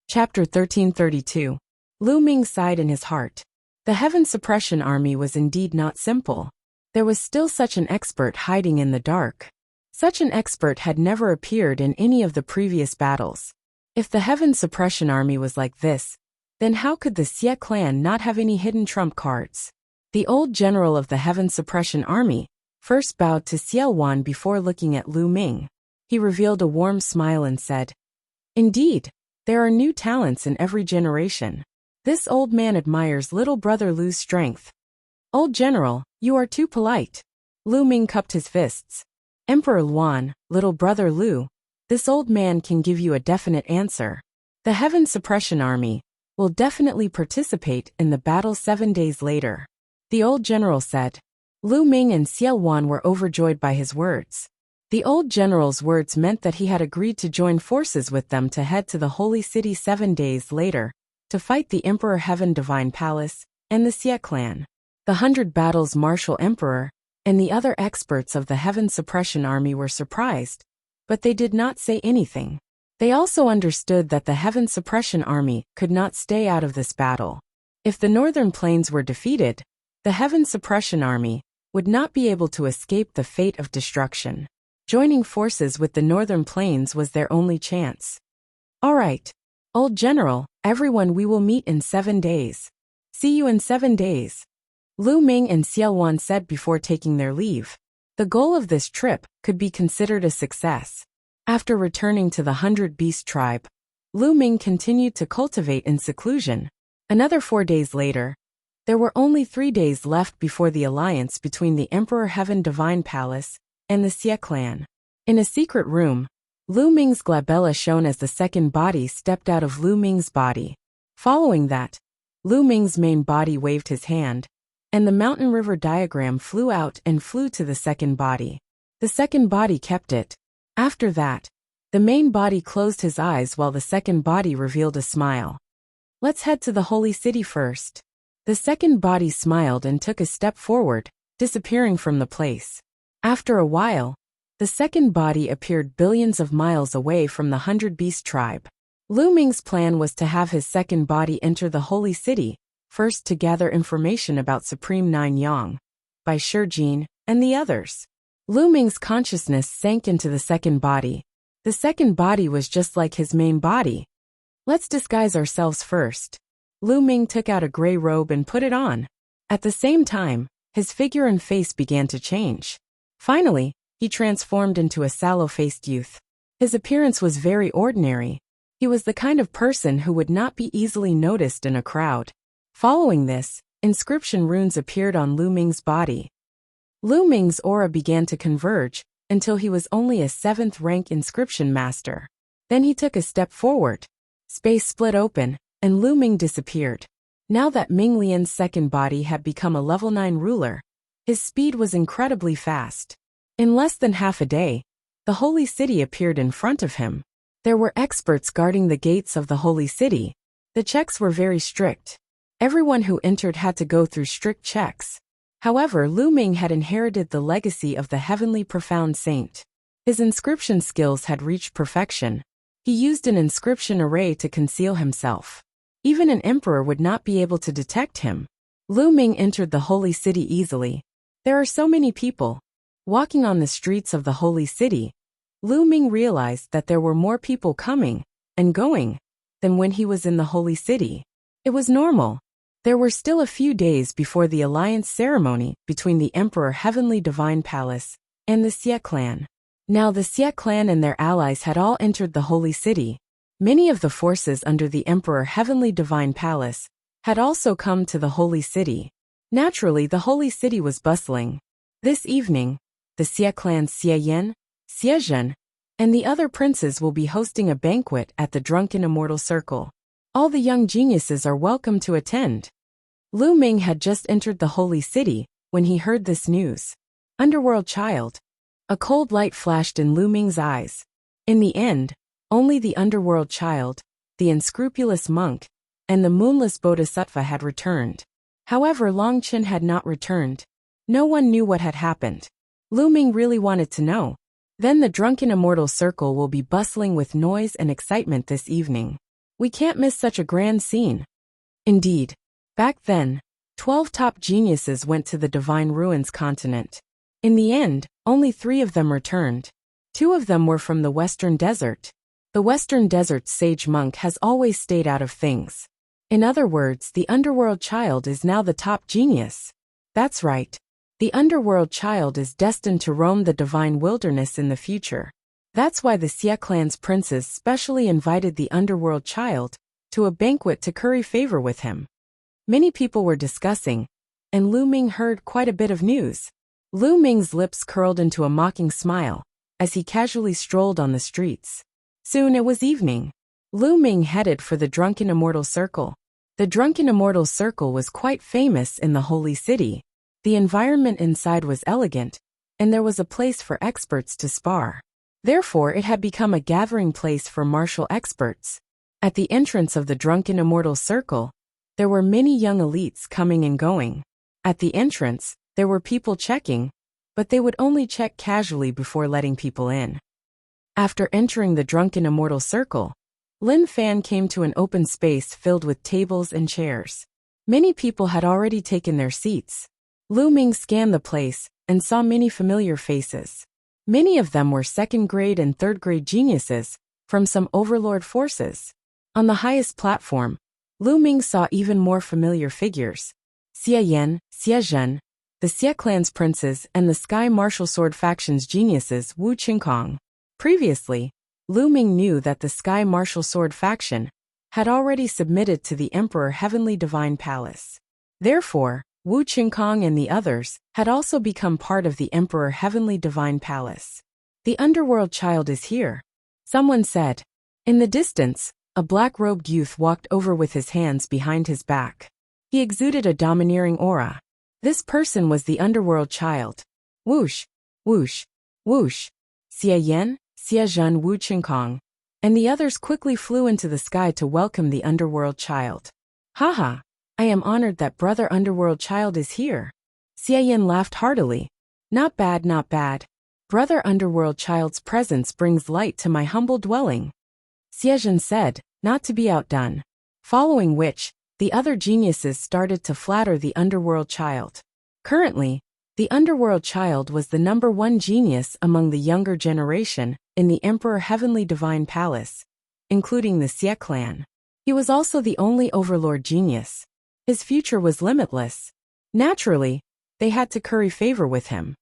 Chapter 1332. Lu Ming sighed in his heart. The Heaven Suppression Army was indeed not simple. There was still such an expert hiding in the dark. Such an expert had never appeared in any of the previous battles. If the Heaven Suppression Army was like this, then how could the Xie clan not have any hidden trump cards? The old general of the Heaven Suppression Army first bowed to Xie Wan before looking at Lu Ming. He revealed a warm smile and said, "Indeed, there are new talents in every generation. This old man admires little brother Lu's strength." "Old general, you are too polite." Lu Ming cupped his fists. "Emperor Luan, little brother Lu, this old man can give you a definite answer. The Heaven Suppression Army will definitely participate in the battle 7 days later," the old general said. Lu Ming and Xie Wan were overjoyed by his words. The old general's words meant that he had agreed to join forces with them to head to the Holy City 7 days later, to fight the Emperor Heaven Divine Palace and the Xie clan. The 100 Battles Martial Emperor and the other experts of the Heaven Suppression Army were surprised, but they did not say anything. They also understood that the Heaven Suppression Army could not stay out of this battle. If the Northern Plains were defeated, the Heaven Suppression Army would not be able to escape the fate of destruction. Joining forces with the Northern Plains was their only chance. "All right, old general, everyone, we will meet in 7 days. See you in 7 days." Lu Ming and Xie Wan said before taking their leave. The goal of this trip could be considered a success. After returning to the 100 Beast tribe, Lu Ming continued to cultivate in seclusion. Another 4 days later, there were only 3 days left before the alliance between the Emperor Heaven Divine Palace and the Xie clan. In a secret room, Lu Ming's glabella shown as the second body stepped out of Lu Ming's body. Following that, Lu Ming's main body waved his hand, and the mountain river diagram flew out and flew to the second body. The second body kept it. After that, the main body closed his eyes while the second body revealed a smile. "Let's head to the Holy City first." The second body smiled and took a step forward, disappearing from the place. After a while, the second body appeared billions of miles away from the 100 Beast tribe. Lu Ming's plan was to have his second body enter the Holy City, first to gather information about Supreme Nine Yang, Bai Shijin, and the others. Lu Ming's consciousness sank into the second body. The second body was just like his main body. "Let's disguise ourselves first." Lu Ming took out a gray robe and put it on. At the same time, his figure and face began to change. Finally, he transformed into a sallow-faced youth. His appearance was very ordinary. He was the kind of person who would not be easily noticed in a crowd. Following this, inscription runes appeared on Lu Ming's body. Lu Ming's aura began to converge until he was only a 7th-rank inscription master. Then he took a step forward. Space split open, and Lu Ming disappeared. Now that Ming Lian's second body had become a level 9 ruler, his speed was incredibly fast. In less than half a day, the Holy City appeared in front of him. There were experts guarding the gates of the Holy City. The checks were very strict. Everyone who entered had to go through strict checks. However, Lu Ming had inherited the legacy of the heavenly profound saint. His inscription skills had reached perfection. He used an inscription array to conceal himself. Even an emperor would not be able to detect him. Lu Ming entered the Holy City easily. There are so many people. Walking on the streets of the Holy City, Lu Ming realized that there were more people coming and going than when he was in the Holy City. It was normal. There were still a few days before the alliance ceremony between the Emperor Heavenly Divine Palace and the Xie clan. Now the Xie clan and their allies had all entered the Holy City. Many of the forces under the Emperor Heavenly Divine Palace had also come to the Holy City. Naturally, the Holy City was bustling. This evening, the Xie clan's Xie Yan, Xie Zhen, and the other princes will be hosting a banquet at the Drunken Immortal Circle. All the young geniuses are welcome to attend. Lu Ming had just entered the Holy City when he heard this news. Underworld child. A cold light flashed in Lu Ming's eyes. In the end, only the underworld child, the unscrupulous monk, and the moonless bodhisattva had returned. However, Long Qin had not returned. No one knew what had happened. Lu Ming really wanted to know. Then the Drunken Immortal Circle will be bustling with noise and excitement this evening. We can't miss such a grand scene. Indeed. Back then, 12 top geniuses went to the Divine Ruins continent. In the end, only 3 of them returned. 2 of them were from the Western Desert. The Western Desert's sage monk has always stayed out of things. In other words, the Underworld Child is now the top genius. That's right. The Underworld Child is destined to roam the Divine Wilderness in the future. That's why the Xia clan's princes specially invited the Underworld Child to a banquet to curry favor with him. Many people were discussing, and Lu Ming heard quite a bit of news. Lu Ming's lips curled into a mocking smile as he casually strolled on the streets. Soon it was evening. Lu Ming headed for the Drunken Immortal Circle. The Drunken Immortal Circle was quite famous in the Holy City. The environment inside was elegant, and there was a place for experts to spar. Therefore, it had become a gathering place for martial experts. At the entrance of the Drunken Immortal Circle, there were many young elites coming and going. At the entrance, there were people checking, but they would only check casually before letting people in. After entering the Drunken Immortal Circle, Lin Fan came to an open space filled with tables and chairs. Many people had already taken their seats. Lu Ming scanned the place and saw many familiar faces. Many of them were second-grade and third-grade geniuses from some overlord forces. On the highest platform, Lu Ming saw even more familiar figures. Xia Yan, Xia Zhen, the Xia clan's princes and the Sky Martial Sword faction's geniuses Wu Qingkong. Previously, Lu Ming knew that the Sky Martial Sword faction had already submitted to the Emperor Heavenly Divine Palace. Therefore, Wu Qingkong and the others had also become part of the Emperor Heavenly Divine Palace. The Underworld Child is here, someone said. In the distance, a black-robed youth walked over with his hands behind his back. He exuded a domineering aura. This person was the Underworld Child. Whoosh, whoosh, whoosh. Xia Yan, Xia Zhen, Wu Qingkong, and the others quickly flew into the sky to welcome the Underworld Child. Haha, I am honored that Brother Underworld Child is here. Xia Yan laughed heartily. Not bad, not bad. Brother Underworld Child's presence brings light to my humble dwelling. Xia Zhen said, not to be outdone. Following which, the other geniuses started to flatter the Underworld Child. Currently, the Underworld Child was the #1 genius among the younger generation in the Emperor Heavenly Divine Palace, including the Xia clan. He was also the only overlord genius. His future was limitless. Naturally, they had to curry favor with him.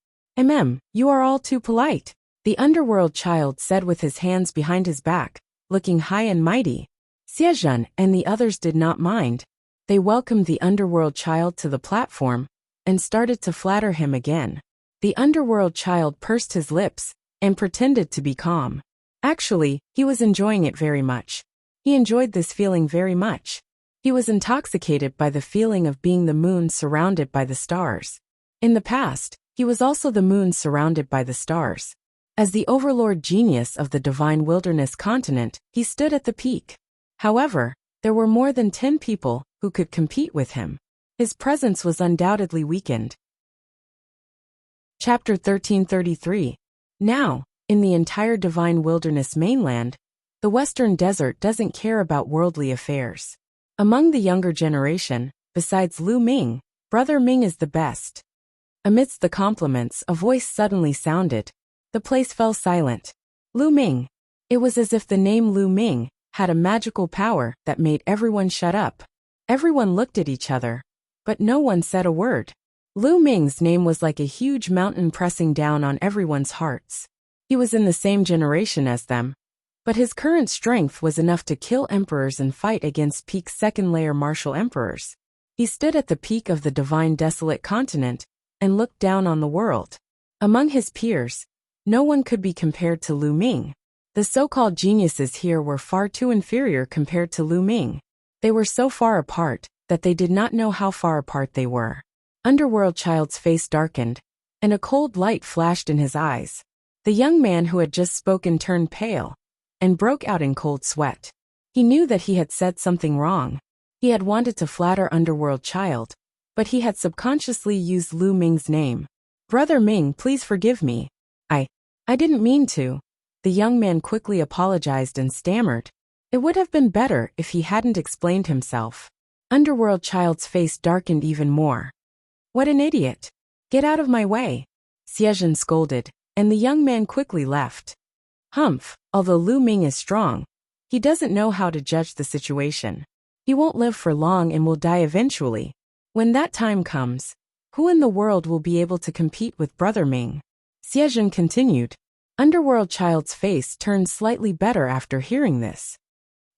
You are all too polite, the Underworld Child said with his hands behind his back, looking high and mighty. Xia Zhen and the others did not mind. They welcomed the Underworld Child to the platform and started to flatter him again. The Underworld Child pursed his lips and pretended to be calm. Actually, he was enjoying it very much. He enjoyed this feeling very much. He was intoxicated by the feeling of being the moon surrounded by the stars. In the past, he was also the moon surrounded by the stars. As the overlord genius of the Divine Wilderness continent, he stood at the peak. However, there were more than 10 people who could compete with him. His presence was undoubtedly weakened. Chapter 1333. Now, in the entire Divine Wilderness mainland, the Western Desert doesn't care about worldly affairs. Among the younger generation, besides Lu Ming, Brother Ming is the best. Amidst the compliments, a voice suddenly sounded. The place fell silent. Lu Ming. It was as if the name Lu Ming had a magical power that made everyone shut up. Everyone looked at each other, but no one said a word. Lu Ming's name was like a huge mountain pressing down on everyone's hearts. He was in the same generation as them, but his current strength was enough to kill emperors and fight against peak second-layer martial emperors. He stood at the peak of the Divine Desolate Continent and looked down on the world. Among his peers, no one could be compared to Lu Ming. The so-called geniuses here were far too inferior compared to Lu Ming. They were so far apart that they did not know how far apart they were. Underworld Child's face darkened, and a cold light flashed in his eyes. The young man who had just spoken turned pale and broke out in cold sweat. He knew that he had said something wrong. He had wanted to flatter Underworld Child, but he had subconsciously used Lu Ming's name. Brother Ming, please forgive me. I didn't mean to. The young man quickly apologized and stammered. It would have been better if he hadn't explained himself. Underworld Child's face darkened even more. What an idiot. Get out of my way. Xiezhen scolded, and the young man quickly left. Humph, although Lu Ming is strong, he doesn't know how to judge the situation. He won't live for long and will die eventually. When that time comes, who in the world will be able to compete with Brother Ming? Xiezhen continued. Underworld Child's face turned slightly better after hearing this.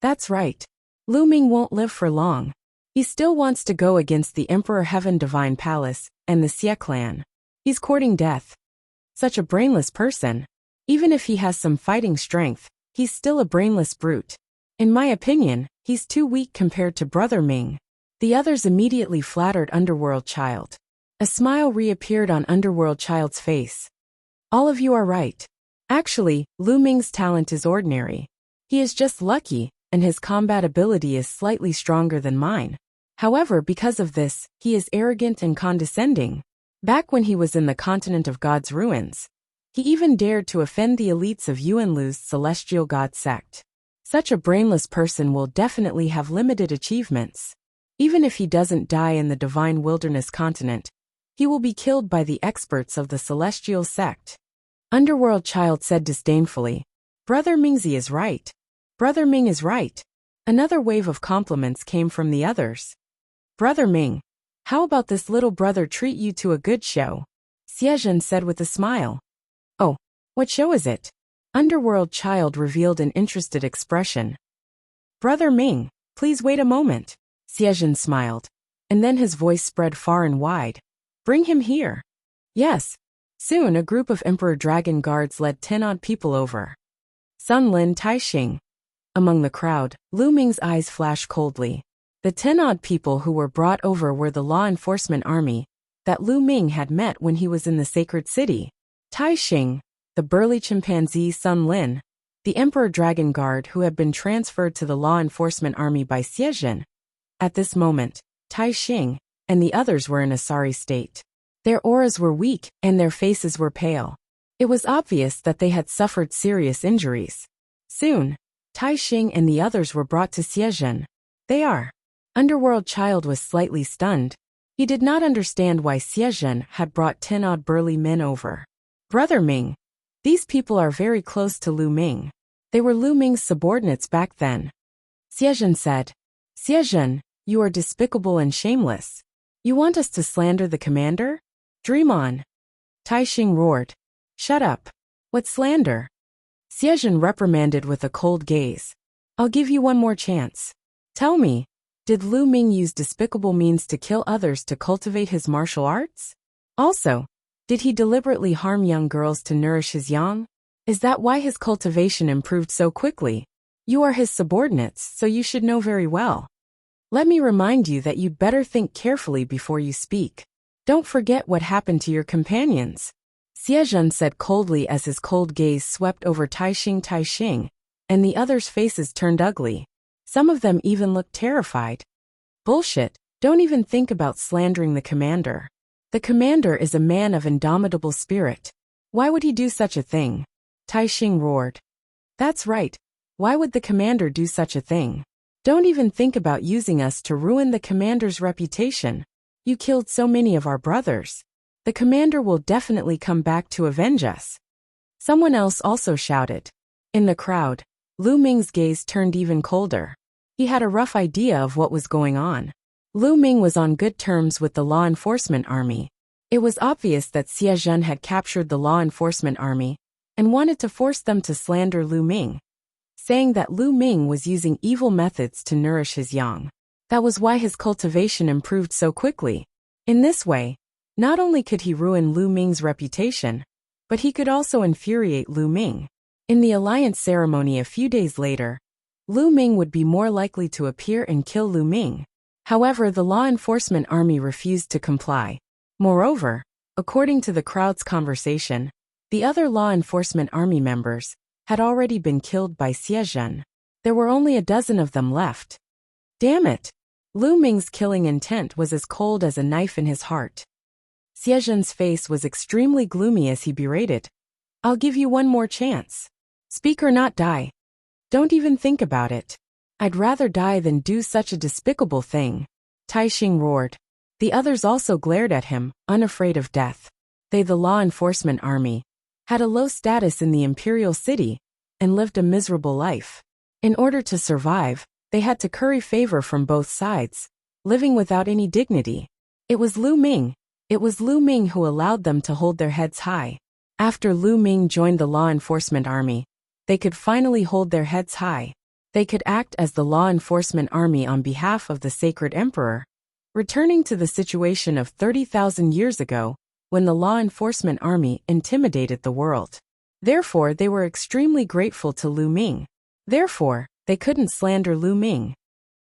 That's right. Lu Ming won't live for long. He still wants to go against the Emperor Heaven Divine Palace and the Xie clan. He's courting death. Such a brainless person. Even if he has some fighting strength, he's still a brainless brute. In my opinion, he's too weak compared to Brother Ming. The others immediately flattered Underworld Child. A smile reappeared on Underworld Child's face. All of you are right. Actually, Lu Ming's talent is ordinary. He is just lucky, and his combat ability is slightly stronger than mine. However, because of this, he is arrogant and condescending. Back when he was in the continent of God's ruins, he even dared to offend the elites of Yuanlu's celestial god sect. Such a brainless person will definitely have limited achievements. Even if he doesn't die in the divine wilderness continent, he will be killed by the experts of the celestial sect. Underworld Child said disdainfully. Brother Mingzi is right. Brother Ming is right. Another wave of compliments came from the others. Brother Ming, how about this little brother treat you to a good show? Xiezhen said with a smile. Oh, what show is it? Underworld Child revealed an interested expression. Brother Ming, please wait a moment. Xiezhen smiled, and then his voice spread far and wide. Bring him here. Yes. Soon a group of Emperor Dragon Guards led 10 odd people over. Sun Lin Taixing. Among the crowd, Lu Ming's eyes flashed coldly. The 10 odd people who were brought over were the law enforcement army that Lu Ming had met when he was in the sacred city. Taixing, the burly chimpanzee Sun Lin, the Emperor Dragon Guard who had been transferred to the law enforcement army by Xiezhen. At this moment, Taixing and the others were in a sorry state. Their auras were weak and their faces were pale. It was obvious that they had suffered serious injuries. Soon, Taixing and the others were brought to Xiezhen. They are. Underworld Child was slightly stunned. He did not understand why Xiezhen had brought 10 odd burly men over. Brother Ming. These people are very close to Lu Ming. They were Lu Ming's subordinates back then. Xiezhen said. Xiezhen, you are despicable and shameless. You want us to slander the commander? Dream on. Taixing roared. Shut up. What slander? Xiezhen reprimanded with a cold gaze. I'll give you one more chance. Tell me, did Lu Ming use despicable means to kill others to cultivate his martial arts? Also, did he deliberately harm young girls to nourish his yang? Is that why his cultivation improved so quickly? You are his subordinates, so you should know very well. Let me remind you that you'd better think carefully before you speak. Don't forget what happened to your companions. Xiezhen said coldly as his cold gaze swept over Taixing, and the others' faces turned ugly. Some of them even looked terrified. Bullshit, don't even think about slandering the commander. The commander is a man of indomitable spirit. Why would he do such a thing? Taixing roared. That's right. Why would the commander do such a thing? Don't even think about using us to ruin the commander's reputation. You killed so many of our brothers. The commander will definitely come back to avenge us. Someone else also shouted. In the crowd, Lu Ming's gaze turned even colder. He had a rough idea of what was going on. Lu Ming was on good terms with the law enforcement army. It was obvious that Xiezhen had captured the law enforcement army and wanted to force them to slander Lu Ming, saying that Lu Ming was using evil methods to nourish his yang. That was why his cultivation improved so quickly. In this way, not only could he ruin Lu Ming's reputation, but he could also infuriate Lu Ming. In the alliance ceremony a few days later, Lu Ming would be more likely to appear and kill Lu Ming. However, the law enforcement army refused to comply. Moreover, according to the crowd's conversation, the other law enforcement army members had already been killed by Xiezhen. There were only a dozen of them left. Damn it! Lu Ming's killing intent was as cold as a knife in his heart. Xiezhen's face was extremely gloomy as he berated. I'll give you one more chance. Speak or not die. Don't even think about it. I'd rather die than do such a despicable thing. Taixing roared. The others also glared at him, unafraid of death. They, the law enforcement army, had a low status in the imperial city and lived a miserable life. In order to survive, they had to curry favor from both sides, living without any dignity. It was Lu Ming who allowed them to hold their heads high. After Lu Ming joined the law enforcement army, they could finally hold their heads high. They could act as the law enforcement army on behalf of the sacred emperor, returning to the situation of 30,000 years ago, when the law enforcement army intimidated the world. Therefore, they were extremely grateful to Lu Ming. Therefore, they couldn't slander Lu Ming.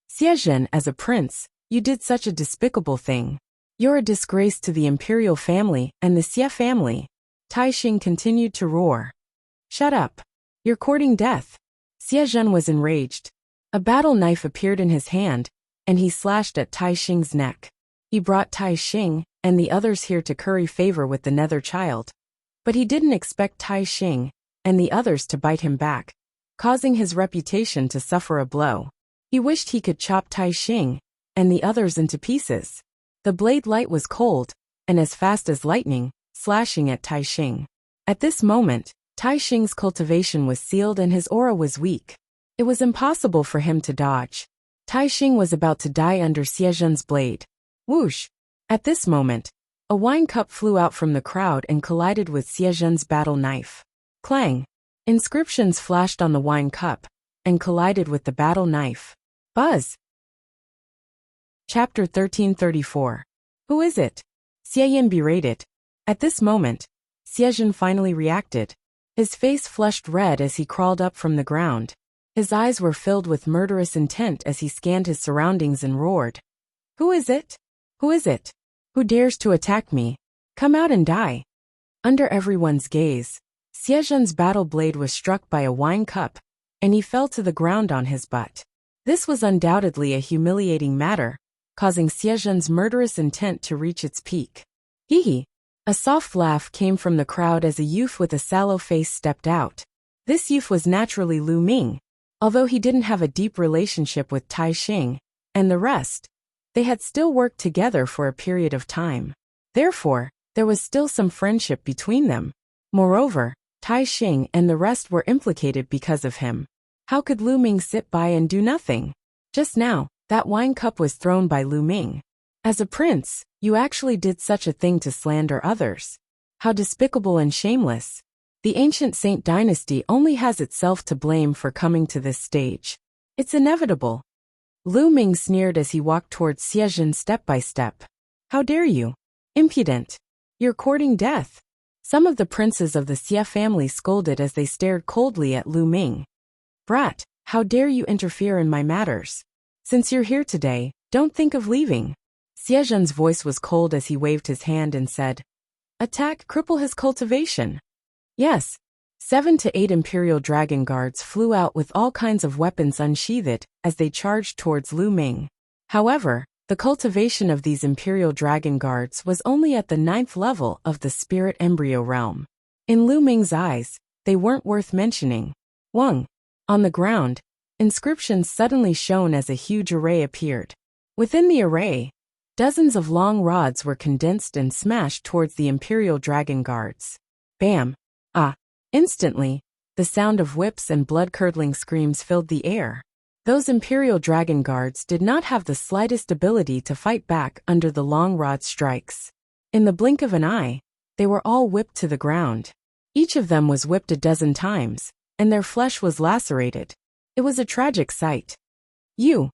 Xiezhen, as a prince, you did such a despicable thing. You're a disgrace to the imperial family and the Xie family. Taixing continued to roar. Shut up. You're courting death. Xiezhen was enraged. A battle knife appeared in his hand, and he slashed at Taixing's neck. He brought Taixing and the others here to curry favor with the Nether Child. But he didn't expect Taixing and the others to bite him back, causing his reputation to suffer a blow. He wished he could chop Taixing and the others into pieces. The blade light was cold, and as fast as lightning, slashing at Taixing. At this moment, Taixing's cultivation was sealed and his aura was weak. It was impossible for him to dodge. Taixing was about to die under Xiezhen's blade. Whoosh! At this moment, a wine cup flew out from the crowd and collided with Xiezhen's battle knife. Clang! Inscriptions flashed on the wine cup and collided with the battle knife. Buzz! Chapter 1334. Who is it? Xiaoyan berated. At this moment, Xiezhen finally reacted. His face flushed red as he crawled up from the ground. His eyes were filled with murderous intent as he scanned his surroundings and roared. Who is it? Who is it? Who dares to attack me? Come out and die. Under everyone's gaze, Xiezhen's battle blade was struck by a wine cup, and he fell to the ground on his butt. This was undoubtedly a humiliating matter, causing Xiezhen's murderous intent to reach its peak. Hee hee. A soft laugh came from the crowd as a youth with a sallow face stepped out. This youth was naturally Lu Ming. Although he didn't have a deep relationship with Taixing and the rest, they had still worked together for a period of time. Therefore, there was still some friendship between them. Moreover, Taixing and the rest were implicated because of him. How could Lu Ming sit by and do nothing? Just now, that wine cup was thrown by Lu Ming. As a prince, you actually did such a thing to slander others. How despicable and shameless. The ancient Saint dynasty only has itself to blame for coming to this stage. It's inevitable. Lu Ming sneered as he walked towards Xiezhen step by step. How dare you? Impudent. You're courting death. Some of the princes of the Xie family scolded as they stared coldly at Lu Ming. Brat, how dare you interfere in my matters? Since you're here today, don't think of leaving. Xiezhen's voice was cold as he waved his hand and said, Attack, cripple his cultivation. Yes. 7 to 8 Imperial Dragon Guards flew out with all kinds of weapons unsheathed as they charged towards Lu Ming. However, the cultivation of these Imperial Dragon Guards was only at the 9th level of the Spirit Embryo realm. In Lu Ming's eyes, they weren't worth mentioning. Wang. On the ground, inscriptions suddenly shone as a huge array appeared. Within the array, dozens of long rods were condensed and smashed towards the Imperial Dragon Guards. Bam! Ah! Instantly, the sound of whips and blood-curdling screams filled the air. Those Imperial Dragon Guards did not have the slightest ability to fight back under the long rod strikes. In the blink of an eye, they were all whipped to the ground. Each of them was whipped a dozen times, and their flesh was lacerated. It was a tragic sight. You!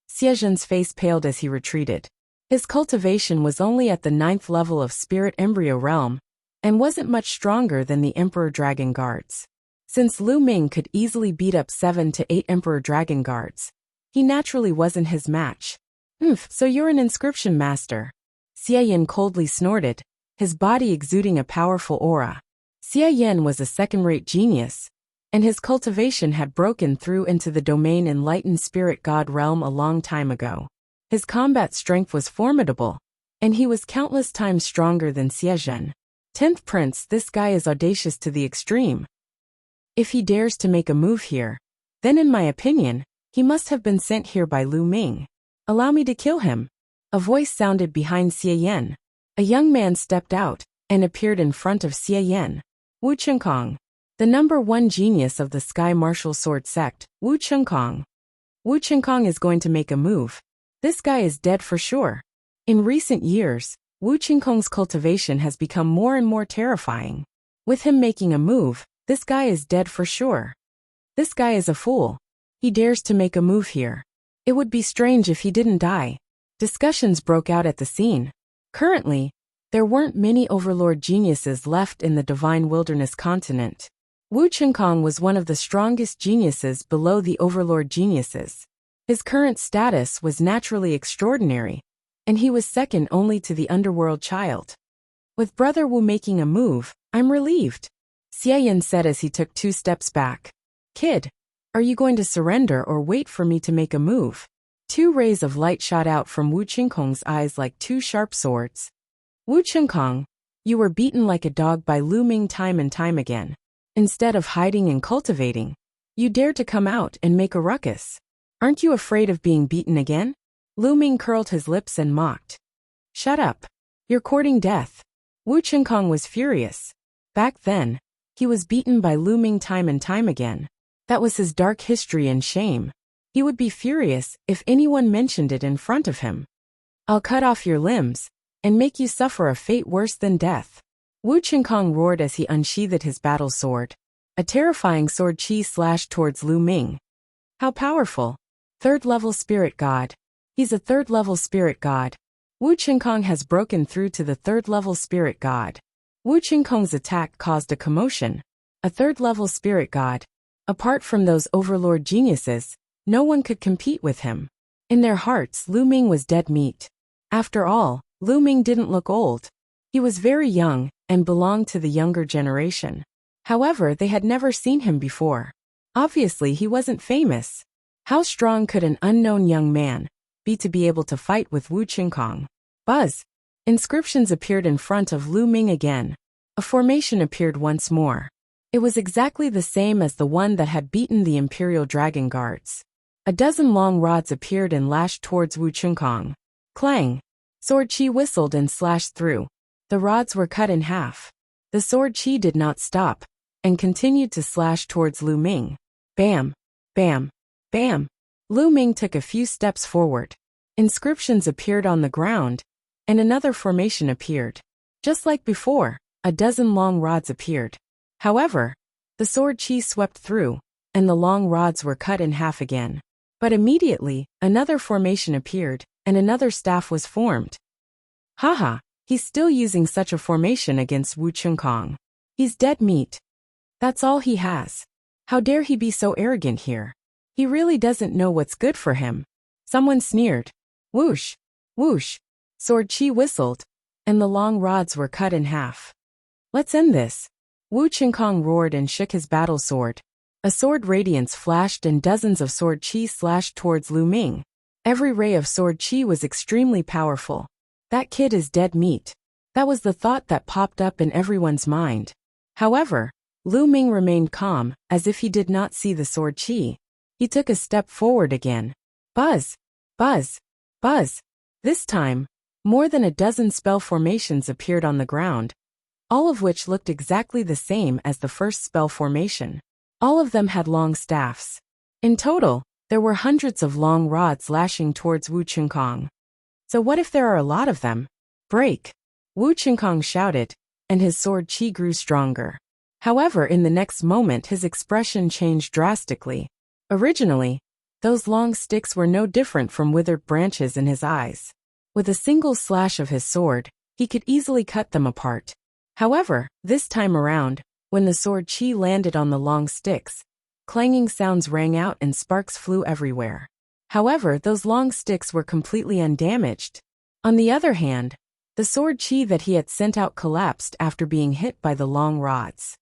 Xiezhen's face paled as he retreated. His cultivation was only at the 9th level of Spirit Embryo realm, and wasn't much stronger than the Emperor Dragon Guards. Since Lu Ming could easily beat up 7 to 8 Emperor Dragon Guards, he naturally wasn't his match. So you're an inscription master. Xiaoyan coldly snorted, his body exuding a powerful aura. Xiaoyan was a second-rate genius, and his cultivation had broken through into the domain enlightened spirit god realm a long time ago. His combat strength was formidable, and he was countless times stronger than Xiezhen. 10th Prince, this guy is audacious to the extreme. If he dares to make a move here, then in my opinion, He must have been sent here by Lu Ming. Allow me to kill him. A voice sounded behind Xie Yan. A young man stepped out and appeared in front of Xie Yan. Wu Chengkong, the #1 genius of the Sky Martial Sword sect, Wu Chengkong. Wu Chengkong is going to make a move. This guy is dead for sure. In recent years, Wu Chengkong's cultivation has become more and more terrifying. With him making a move, this guy is dead for sure. This guy is a fool. He dares to make a move here. It would be strange if he didn't die. Discussions broke out at the scene. Currently, there weren't many overlord geniuses left in the Divine Wilderness continent. Wu Chengkong was one of the strongest geniuses below the overlord geniuses. His current status was naturally extraordinary, and he was second only to the underworld child. With Brother Wu making a move, I'm relieved, Xie Yan said as he took 2 steps back. Kid, are you going to surrender or wait for me to make a move? 2 rays of light shot out from Wu Chengkong's eyes like 2 sharp swords. Wu Chengkong, you were beaten like a dog by Lu Ming time and time again. Instead of hiding and cultivating, you dare to come out and make a ruckus. Aren't you afraid of being beaten again? Lu Ming curled his lips and mocked. Shut up. You're courting death. Wu Chengkong was furious. Back then, he was beaten by Lu Ming time and time again. That was his dark history and shame. He would be furious if anyone mentioned it in front of him. I'll cut off your limbs and make you suffer a fate worse than death. Wu Chengkong roared as he unsheathed his battle sword. A terrifying sword chi slashed towards Lu Ming. How powerful. 3rd level spirit god. He's a 3rd level spirit god. Wu Chengkong has broken through to the 3rd level spirit god. Wu Chengkong's attack caused a commotion. A 3rd level spirit god. Apart from those overlord geniuses, no one could compete with him. In their hearts, Lu Ming was dead meat. After all, Lu Ming didn't look old. He was very young and belonged to the younger generation. However, they had never seen him before. Obviously, he wasn't famous. How strong could an unknown young man be to be able to fight with Wu Chengkong? Buzz! Inscriptions appeared in front of Lu Ming again. A formation appeared once more. It was exactly the same as the one that had beaten the Imperial Dragon Guards. A dozen long rods appeared and lashed towards Wu Chengkong. Clang! Sword chi whistled and slashed through. The rods were cut in half. The sword chi did not stop, and continued to slash towards Lu Ming. Bam! Bam! Bam! Lu Ming took a few steps forward. Inscriptions appeared on the ground, and another formation appeared. Just like before, a dozen long rods appeared. However, the sword chi swept through, and the long rods were cut in half again. But immediately, another formation appeared, and another staff was formed. Haha, he's still using such a formation against Wu Chengkong. He's dead meat. That's all he has. How dare he be so arrogant here? He really doesn't know what's good for him. Someone sneered. Whoosh! Whoosh! Sword chi whistled, and the long rods were cut in half. Let's end this. Wu Chengkong roared and shook his battle sword. A sword radiance flashed and dozens of sword chi slashed towards Lu Ming. Every ray of sword chi was extremely powerful. That kid is dead meat. That was the thought that popped up in everyone's mind. However, Lu Ming remained calm, as if he did not see the sword chi. He took a step forward again. Buzz! Buzz! Buzz! This time, more than a dozen spell formations appeared on the ground, all of which looked exactly the same as the first spell formation. All of them had long staffs. In total, there were hundreds of long rods lashing towards Wu Chengkong. So what if there are a lot of them? Break! Wu Chengkong shouted, and his sword chi grew stronger. However, in the next moment his expression changed drastically. Originally, those long sticks were no different from withered branches in his eyes. With a single slash of his sword, he could easily cut them apart. However, this time around, when the sword chi landed on the long sticks, clanging sounds rang out and sparks flew everywhere. However, those long sticks were completely undamaged. On the other hand, the sword chi that he had sent out collapsed after being hit by the long rods.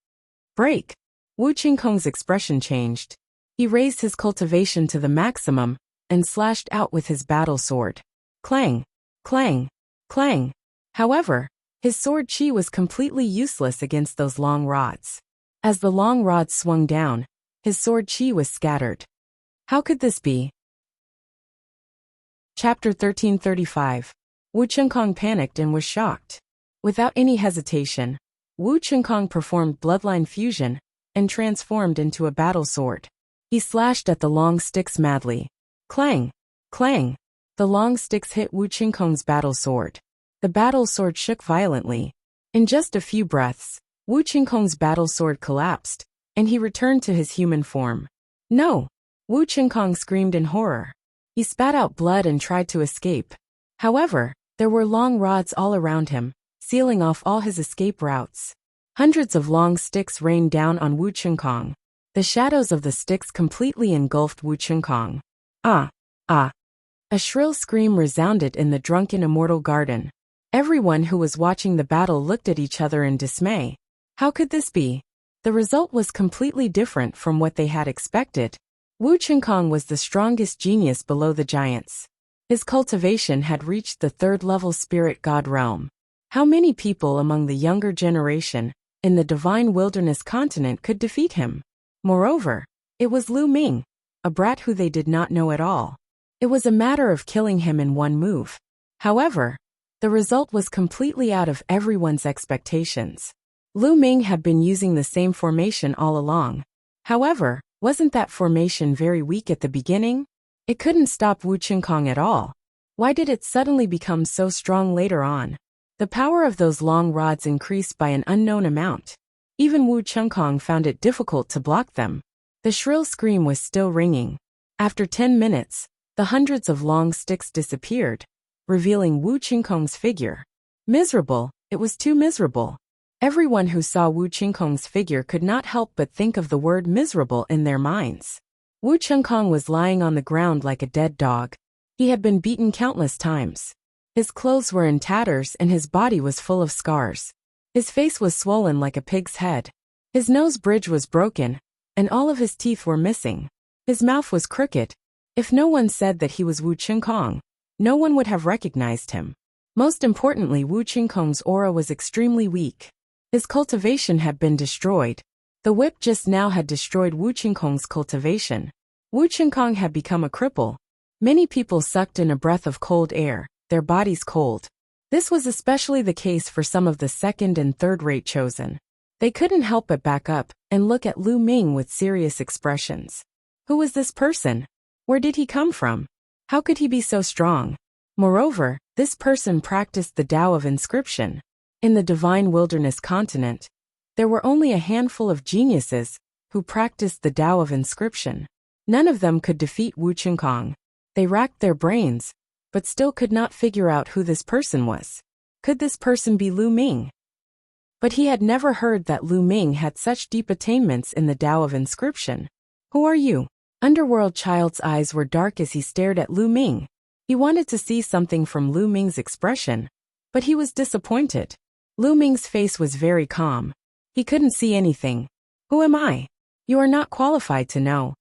Break! Wu Chengkong's expression changed. He raised his cultivation to the maximum and slashed out with his battle sword. Clang! Clang! Clang! However, his sword chi was completely useless against those long rods. As the long rods swung down, his sword chi was scattered. How could this be? Chapter 1335. Wu Chengkong panicked and was shocked. Without any hesitation, Wu Chengkong performed bloodline fusion and transformed into a battle sword. He slashed at the long sticks madly. Clang! Clang! The long sticks hit Wu Chengkong's battle sword. The battle sword shook violently. In just a few breaths, Wu Chengkong's battle sword collapsed, and he returned to his human form. No! Wu Chengkong screamed in horror. He spat out blood and tried to escape. However, there were long rods all around him, sealing off all his escape routes. Hundreds of long sticks rained down on Wu Chengkong. The shadows of the sticks completely engulfed Wu Chengkong. Ah! Ah! A shrill scream resounded in the drunken immortal garden. Everyone who was watching the battle looked at each other in dismay. How could this be? The result was completely different from what they had expected. Wu Chengkong was the strongest genius below the giants. His cultivation had reached the third-level spirit god realm. How many people among the younger generation in the divine wilderness continent could defeat him? Moreover, it was Lu Ming, a brat who they did not know at all. It was a matter of killing him in one move. However, the result was completely out of everyone's expectations. Lu Ming had been using the same formation all along. However, wasn't that formation very weak at the beginning? It couldn't stop Wu Chengkong at all. Why did it suddenly become so strong later on? The power of those long rods increased by an unknown amount. Even Wu Chengkong found it difficult to block them. The shrill scream was still ringing. After 10 minutes, the hundreds of long sticks disappeared, revealing Wu Chengkong's figure. Miserable, it was too miserable. Everyone who saw Wu Chengkong's figure could not help but think of the word miserable in their minds. Wu Chengkong was lying on the ground like a dead dog. He had been beaten countless times. His clothes were in tatters and his body was full of scars. His face was swollen like a pig's head. His nose bridge was broken, and all of his teeth were missing. His mouth was crooked. If no one said that he was Wu Chengkong, no one would have recognized him. Most importantly, Wu Chengkong's aura was extremely weak. His cultivation had been destroyed. The whip just now had destroyed Wu Chengkong's cultivation. Wu Chengkong had become a cripple. Many people sucked in a breath of cold air, their bodies cold. This was especially the case for some of the second and third-rate chosen. They couldn't help but back up and look at Lu Ming with serious expressions. Who was this person? Where did he come from? How could he be so strong? Moreover, this person practiced the Tao of inscription. In the divine wilderness continent, there were only a handful of geniuses who practiced the Tao of inscription. None of them could defeat Wu Chengkong. They racked their brains, but still could not figure out who this person was. Could this person be Lu Ming? But he had never heard that Lu Ming had such deep attainments in the Tao of inscription. Who are you? Underworld Child's eyes were dark as he stared at Lu Ming. He wanted to see something from Lu Ming's expression, but he was disappointed. Lu Ming's face was very calm. He couldn't see anything. Who am I? You are not qualified to know.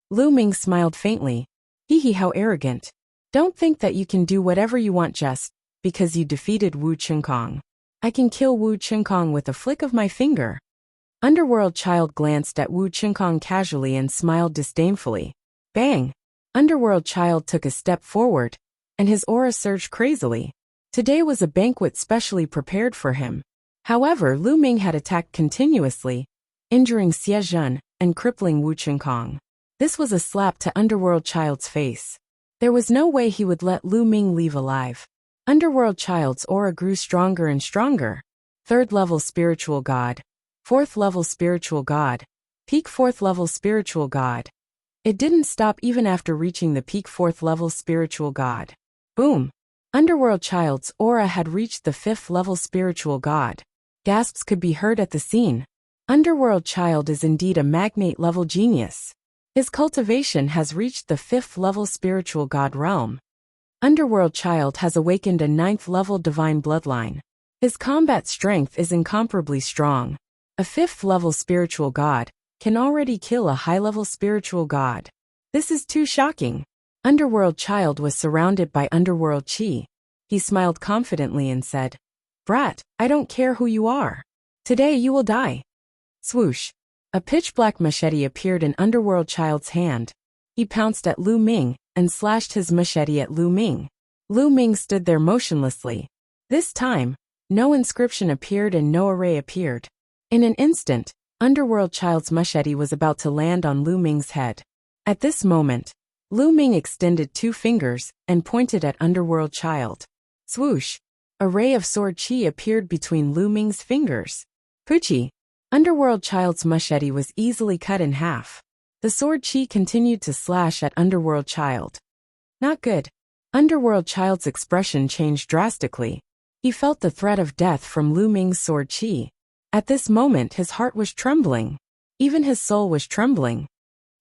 Lu Ming smiled faintly. Hee, how arrogant. Don't think that you can do whatever you want just because you defeated Wu Chengkong. I can kill Wu Chengkong with a flick of my finger. Underworld Child glanced at Wu Chengkong casually and smiled disdainfully. Bang! Underworld Child took a step forward, and his aura surged crazily. Today was a banquet specially prepared for him. However, Lu Ming had attacked continuously, injuring Xie Zhen and crippling Wu Chengkong. This was a slap to Underworld Child's face. There was no way he would let Lu Ming leave alive. Underworld Child's aura grew stronger and stronger. 3rd level spiritual god. 4th level spiritual god. Peak 4th level spiritual god. It didn't stop even after reaching the peak 4th level spiritual god. Boom! Underworld Child's aura had reached the 5th level spiritual god. Gasps could be heard at the scene. Underworld Child is indeed a magnate level genius. His cultivation has reached the 5th level spiritual god realm. Underworld Child has awakened a 9th level divine bloodline. His combat strength is incomparably strong. A 5th level spiritual god can already kill a high-level spiritual god. This is too shocking. Underworld Child was surrounded by Underworld Chi. He smiled confidently and said, Brat, I don't care who you are. Today you will die. Swoosh. A pitch-black machete appeared in Underworld Child's hand. He pounced at Lu Ming and slashed his machete at Lu Ming. Lu Ming stood there motionlessly. This time, no inscription appeared and no array appeared. In an instant, Underworld Child's machete was about to land on Lu Ming's head. At this moment, Lu Ming extended 2 fingers and pointed at Underworld Child. Swoosh! A ray of sword chi appeared between Lu Ming's fingers. Puchi! Underworld Child's machete was easily cut in half. The sword chi continued to slash at Underworld Child. Not good. Underworld Child's expression changed drastically. He felt the threat of death from Lu Ming's sword chi. At this moment his heart was trembling. Even his soul was trembling.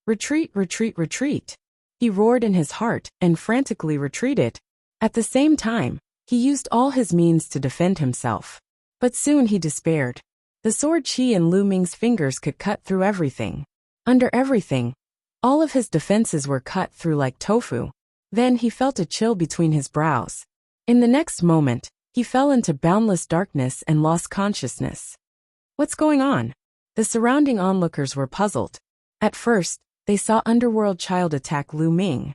Retreat, retreat, retreat. He roared in his heart and frantically retreated. At the same time, he used all his means to defend himself. But soon he despaired. The sword chi in Lu Ming's fingers could cut through everything. Under everything, all of his defenses were cut through like tofu. Then he felt a chill between his brows. In the next moment, he fell into boundless darkness and lost consciousness. What's going on? The surrounding onlookers were puzzled. At first, they saw Underworld Child attack Lu Ming.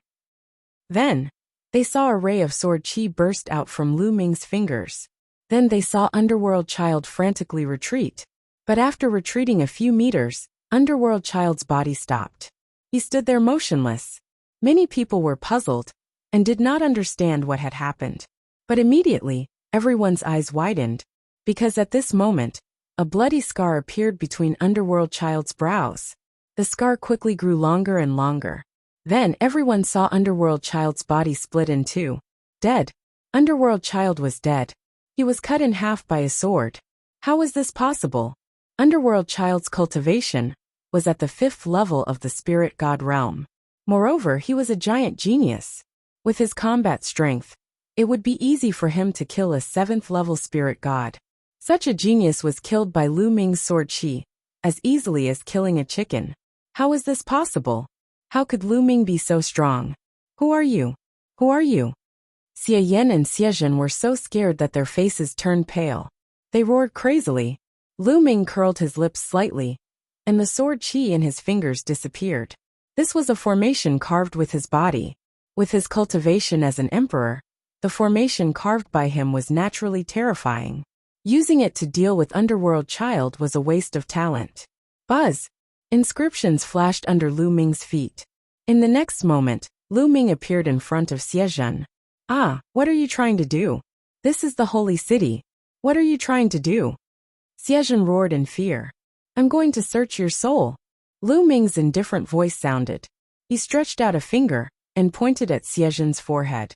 Then, they saw a ray of sword chi burst out from Lu Ming's fingers. Then they saw Underworld Child frantically retreat. But after retreating a few meters, Underworld Child's body stopped. He stood there motionless. Many people were puzzled and did not understand what had happened. But immediately, everyone's eyes widened, because at this moment, a bloody scar appeared between Underworld Child's brows. The scar quickly grew longer and longer. Then everyone saw Underworld Child's body split in 2. Dead. Underworld Child was dead. He was cut in half by a sword. How was this possible? Underworld Child's cultivation was at the 5th level of the spirit god realm. Moreover, he was a giant genius. With his combat strength, it would be easy for him to kill a 7th level spirit god. Such a genius was killed by Lu Ming's sword chi, as easily as killing a chicken. How is this possible? How could Lu Ming be so strong? Who are you? Who are you? Xie Yan and Xie Zhen were so scared that their faces turned pale. They roared crazily. Lu Ming curled his lips slightly, and the sword chi in his fingers disappeared. This was a formation carved with his body. With his cultivation as an emperor, the formation carved by him was naturally terrifying. Using it to deal with Underworld Child was a waste of talent. Buzz! Inscriptions flashed under Lu Ming's feet. In the next moment, Lu Ming appeared in front of Xie Zhen. Ah, what are you trying to do? This is the holy city. What are you trying to do? Xie Zhen roared in fear. I'm going to search your soul. Lu Ming's indifferent voice sounded. He stretched out a finger and pointed at Xie Zhen's forehead.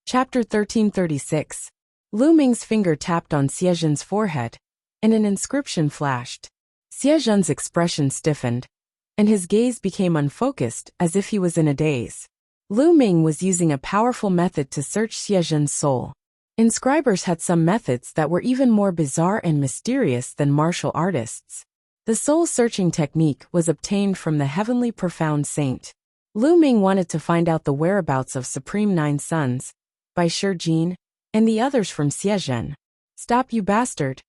Chapter 1336. Lu Ming's finger tapped on Xie Zhen's forehead, and an inscription flashed. Xie Zhen's expression stiffened, and his gaze became unfocused as if he was in a daze. Lu Ming was using a powerful method to search Xie Zhen's soul. Inscribers had some methods that were even more bizarre and mysterious than martial artists. The soul-searching technique was obtained from the heavenly profound saint. Lu Ming wanted to find out the whereabouts of Supreme Nine Sons, by Shi Jin, and the others from Xie Zhen. Stop, you bastard!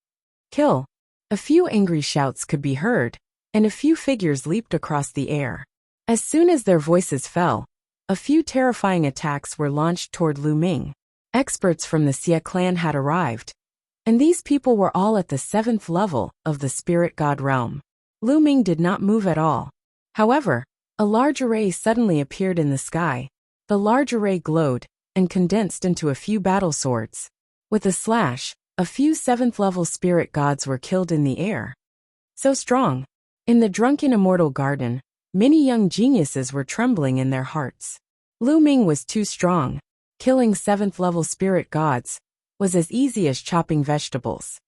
Kill! A few angry shouts could be heard, and a few figures leaped across the air. As soon as their voices fell, a few terrifying attacks were launched toward Lu Ming. Experts from the Xie clan had arrived, and these people were all at the 7th level of the spirit god realm. Lu Ming did not move at all. However, a large array suddenly appeared in the sky. The large array glowed and condensed into a few battle swords. With a slash, a few 7th level spirit gods were killed in the air. So strong. In the drunken immortal garden, many young geniuses were trembling in their hearts. Lu Ming was too strong. Killing 7th level spirit gods was as easy as chopping vegetables.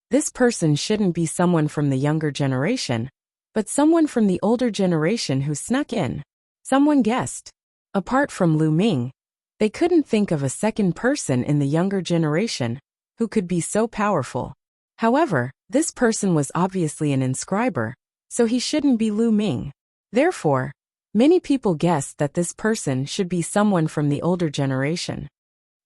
This person shouldn't be someone from the younger generation, but someone from the older generation who snuck in. Someone guessed. Apart from Lu Ming, they couldn't think of a second person in the younger generation who could be so powerful. However, this person was obviously an inscriber, so he shouldn't be Lu Ming. Therefore, many people guessed that this person should be someone from the older generation.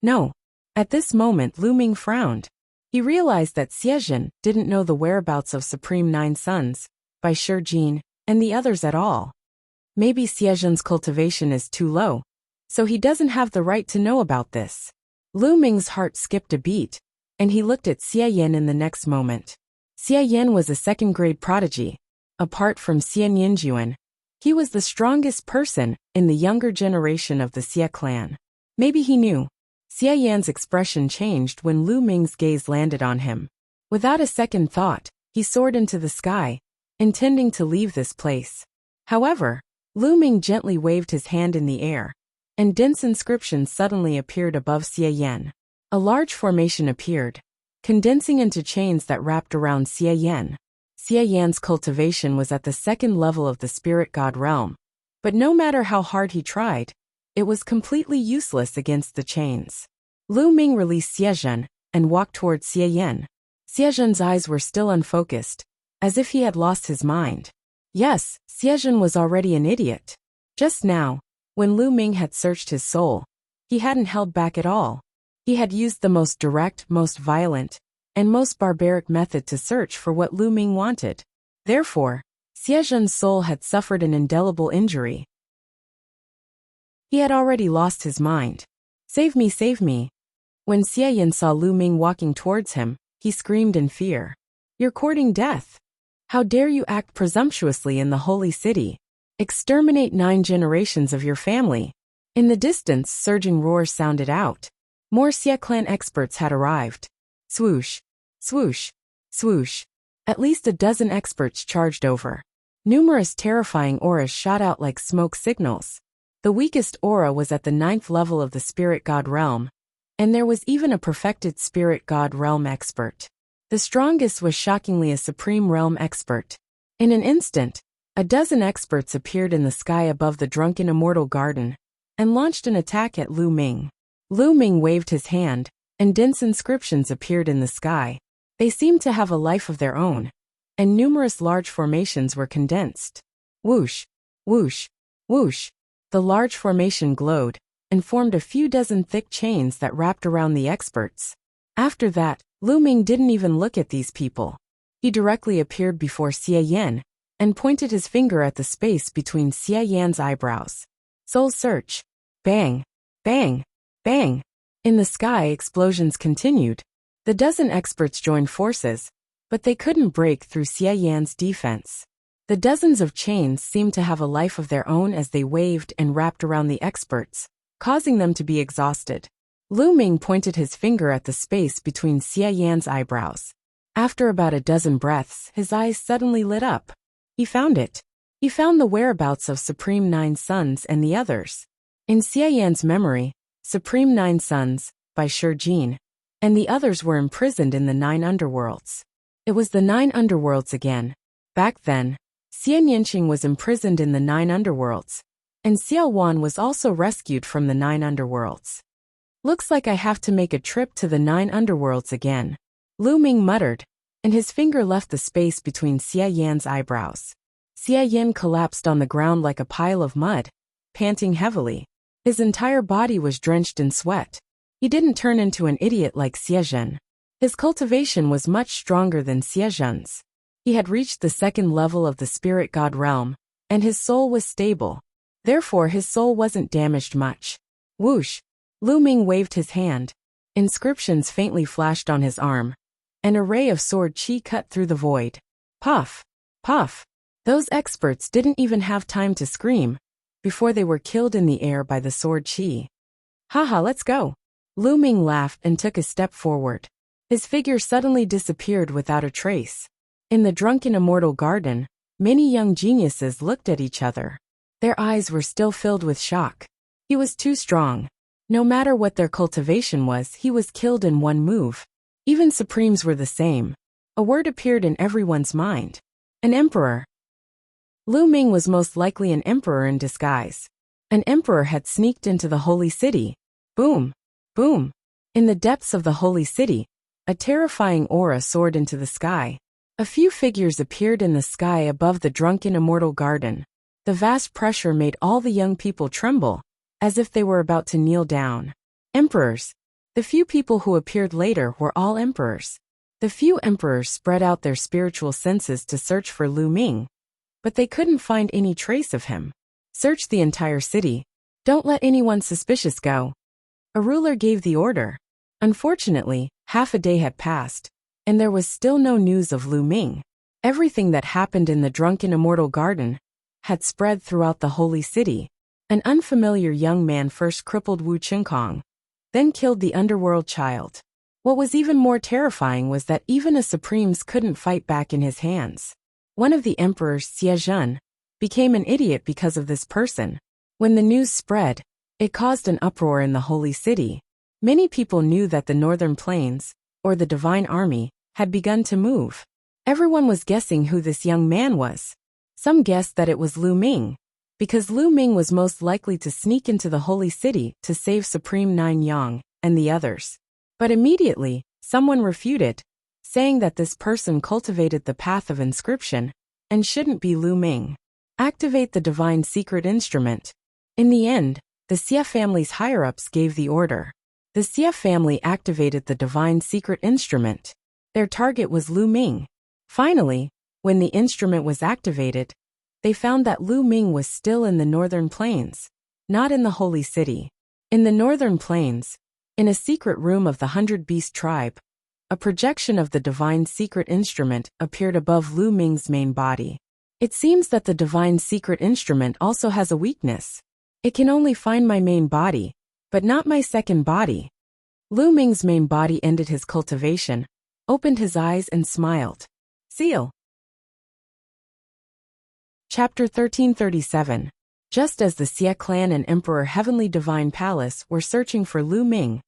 No. At this moment Lu Ming frowned. He realized that Xie Zhen didn't know the whereabouts of Supreme Nine Sons, by Shi Jin, and the others at all. Maybe Xiezhen's cultivation is too low, so he doesn't have the right to know about this. Lu Ming's heart skipped a beat, and he looked at Xie Yan in the next moment. Xie Yan was a second-grade prodigy. Apart from Xie Ninjuan, he was the strongest person in the younger generation of the Xie clan. Maybe he knew. Xie Yan's expression changed when Lu Ming's gaze landed on him. Without a second thought, he soared into the sky, intending to leave this place. However, Lu Ming gently waved his hand in the air, and dense inscriptions suddenly appeared above Xie Yan. A large formation appeared, condensing into chains that wrapped around Xie Yan. Xie Yan's cultivation was at the second level of the spirit god realm, but no matter how hard he tried, it was completely useless against the chains. Lu Ming released Xiezhen and walked towards Xie Yan. Xiezhen's eyes were still unfocused, as if he had lost his mind. Yes, Xiezhen was already an idiot. Just now, when Lu Ming had searched his soul, he hadn't held back at all. He had used the most direct, most violent, and most barbaric method to search for what Lu Ming wanted. Therefore, Xiezhen's soul had suffered an indelible injury. He had already lost his mind. Save me, save me. When Xie Yan saw Lu Ming walking towards him, he screamed in fear. You're courting death. How dare you act presumptuously in the holy city? Exterminate 9 generations of your family. In the distance, surging roars sounded out. More Xie clan experts had arrived. Swoosh, swoosh, swoosh. At least a dozen experts charged over. Numerous terrifying auras shot out like smoke signals. The weakest aura was at the 9th level of the spirit god realm, and there was even a perfected spirit god realm expert. The strongest was shockingly a supreme realm expert. In an instant, a dozen experts appeared in the sky above the drunken immortal garden, and launched an attack at Lu Ming. Lu Ming waved his hand, and dense inscriptions appeared in the sky. They seemed to have a life of their own, and numerous large formations were condensed. Whoosh, whoosh, whoosh. The large formation glowed, and formed a few dozen thick chains that wrapped around the experts. After that, Lu Ming didn't even look at these people. He directly appeared before Xie Yan, and pointed his finger at the space between Xie Yan's eyebrows. Soul search. Bang, bang, bang. In the sky, explosions continued. The dozen experts joined forces, but they couldn't break through Xie Yan's defense. The dozens of chains seemed to have a life of their own as they waved and wrapped around the experts, causing them to be exhausted. Lu Ming pointed his finger at the space between Xie Yan's eyebrows. After about a dozen breaths, his eyes suddenly lit up. He found it. He found the whereabouts of Supreme 9 Sons and the others. In Xie Yan's memory, Supreme 9 Sons, by Shi Jin, and the others were imprisoned in the 9 underworlds. It was the 9 underworlds again. Back then, Xie Nianqing was imprisoned in the 9 underworlds, and Xiao Wan was also rescued from the 9 underworlds. Looks like I have to make a trip to the 9 underworlds again, Lu Ming muttered, and his finger left the space between Xie Yan's eyebrows. Xie Yan collapsed on the ground like a pile of mud, panting heavily. His entire body was drenched in sweat. He didn't turn into an idiot like Xiezhen. His cultivation was much stronger than Xiezhen's. He had reached the 2nd level of the spirit god realm, and his soul was stable. Therefore his soul wasn't damaged much. Whoosh! Lu Ming waved his hand. Inscriptions faintly flashed on his arm. An array of sword qi cut through the void. Puff! Puff! Those experts didn't even have time to scream before they were killed in the air by the sword qi. Haha, let's go! Lu Ming laughed and took a step forward. His figure suddenly disappeared without a trace. In the drunken immortal garden, many young geniuses looked at each other. Their eyes were still filled with shock. He was too strong. No matter what their cultivation was, he was killed in one move. Even Supremes were the same. A word appeared in everyone's mind. An emperor. Lu Ming was most likely an emperor in disguise. An emperor had sneaked into the holy city. Boom! Boom! In the depths of the holy city, a terrifying aura soared into the sky. A few figures appeared in the sky above the drunken immortal garden. The vast pressure made all the young people tremble, as if they were about to kneel down. Emperors. The few people who appeared later were all emperors. The few emperors spread out their spiritual senses to search for Lu Ming, but they couldn't find any trace of him. Search the entire city. Don't let anyone suspicious go. A ruler gave the order. Unfortunately, half a day had passed, and there was still no news of Lu Ming. Everything that happened in the drunken immortal garden had spread throughout the holy city. An unfamiliar young man first crippled Wu Qingkong, then killed the underworld child. What was even more terrifying was that even a supremes couldn't fight back in his hands. One of the emperors, Xie Zhen, became an idiot because of this person. When the news spread, it caused an uproar in the holy city. Many people knew that the northern plains, or the divine army, had begun to move. Everyone was guessing who this young man was. Some guessed that it was Lu Ming, because Lu Ming was most likely to sneak into the holy city to save Supreme Nine Yang and the others. But immediately, someone refuted, saying that this person cultivated the path of inscription and shouldn't be Lu Ming. Activate the divine secret instrument. In the end, the Xie family's higher-ups gave the order. The Xie family activated the divine secret instrument. Their target was Lu Ming. Finally, when the instrument was activated, they found that Lu Ming was still in the northern plains, not in the holy city. In the northern plains, in a secret room of the 100 Beast tribe, a projection of the divine secret instrument appeared above Lu Ming's main body. It seems that the divine secret instrument also has a weakness. It can only find my main body, but not my second body. Lu Ming's main body ended his cultivation, opened his eyes and smiled. Seal. Chapter 1337. Just as the Xie clan and Emperor Heavenly Divine Palace were searching for Lu Ming,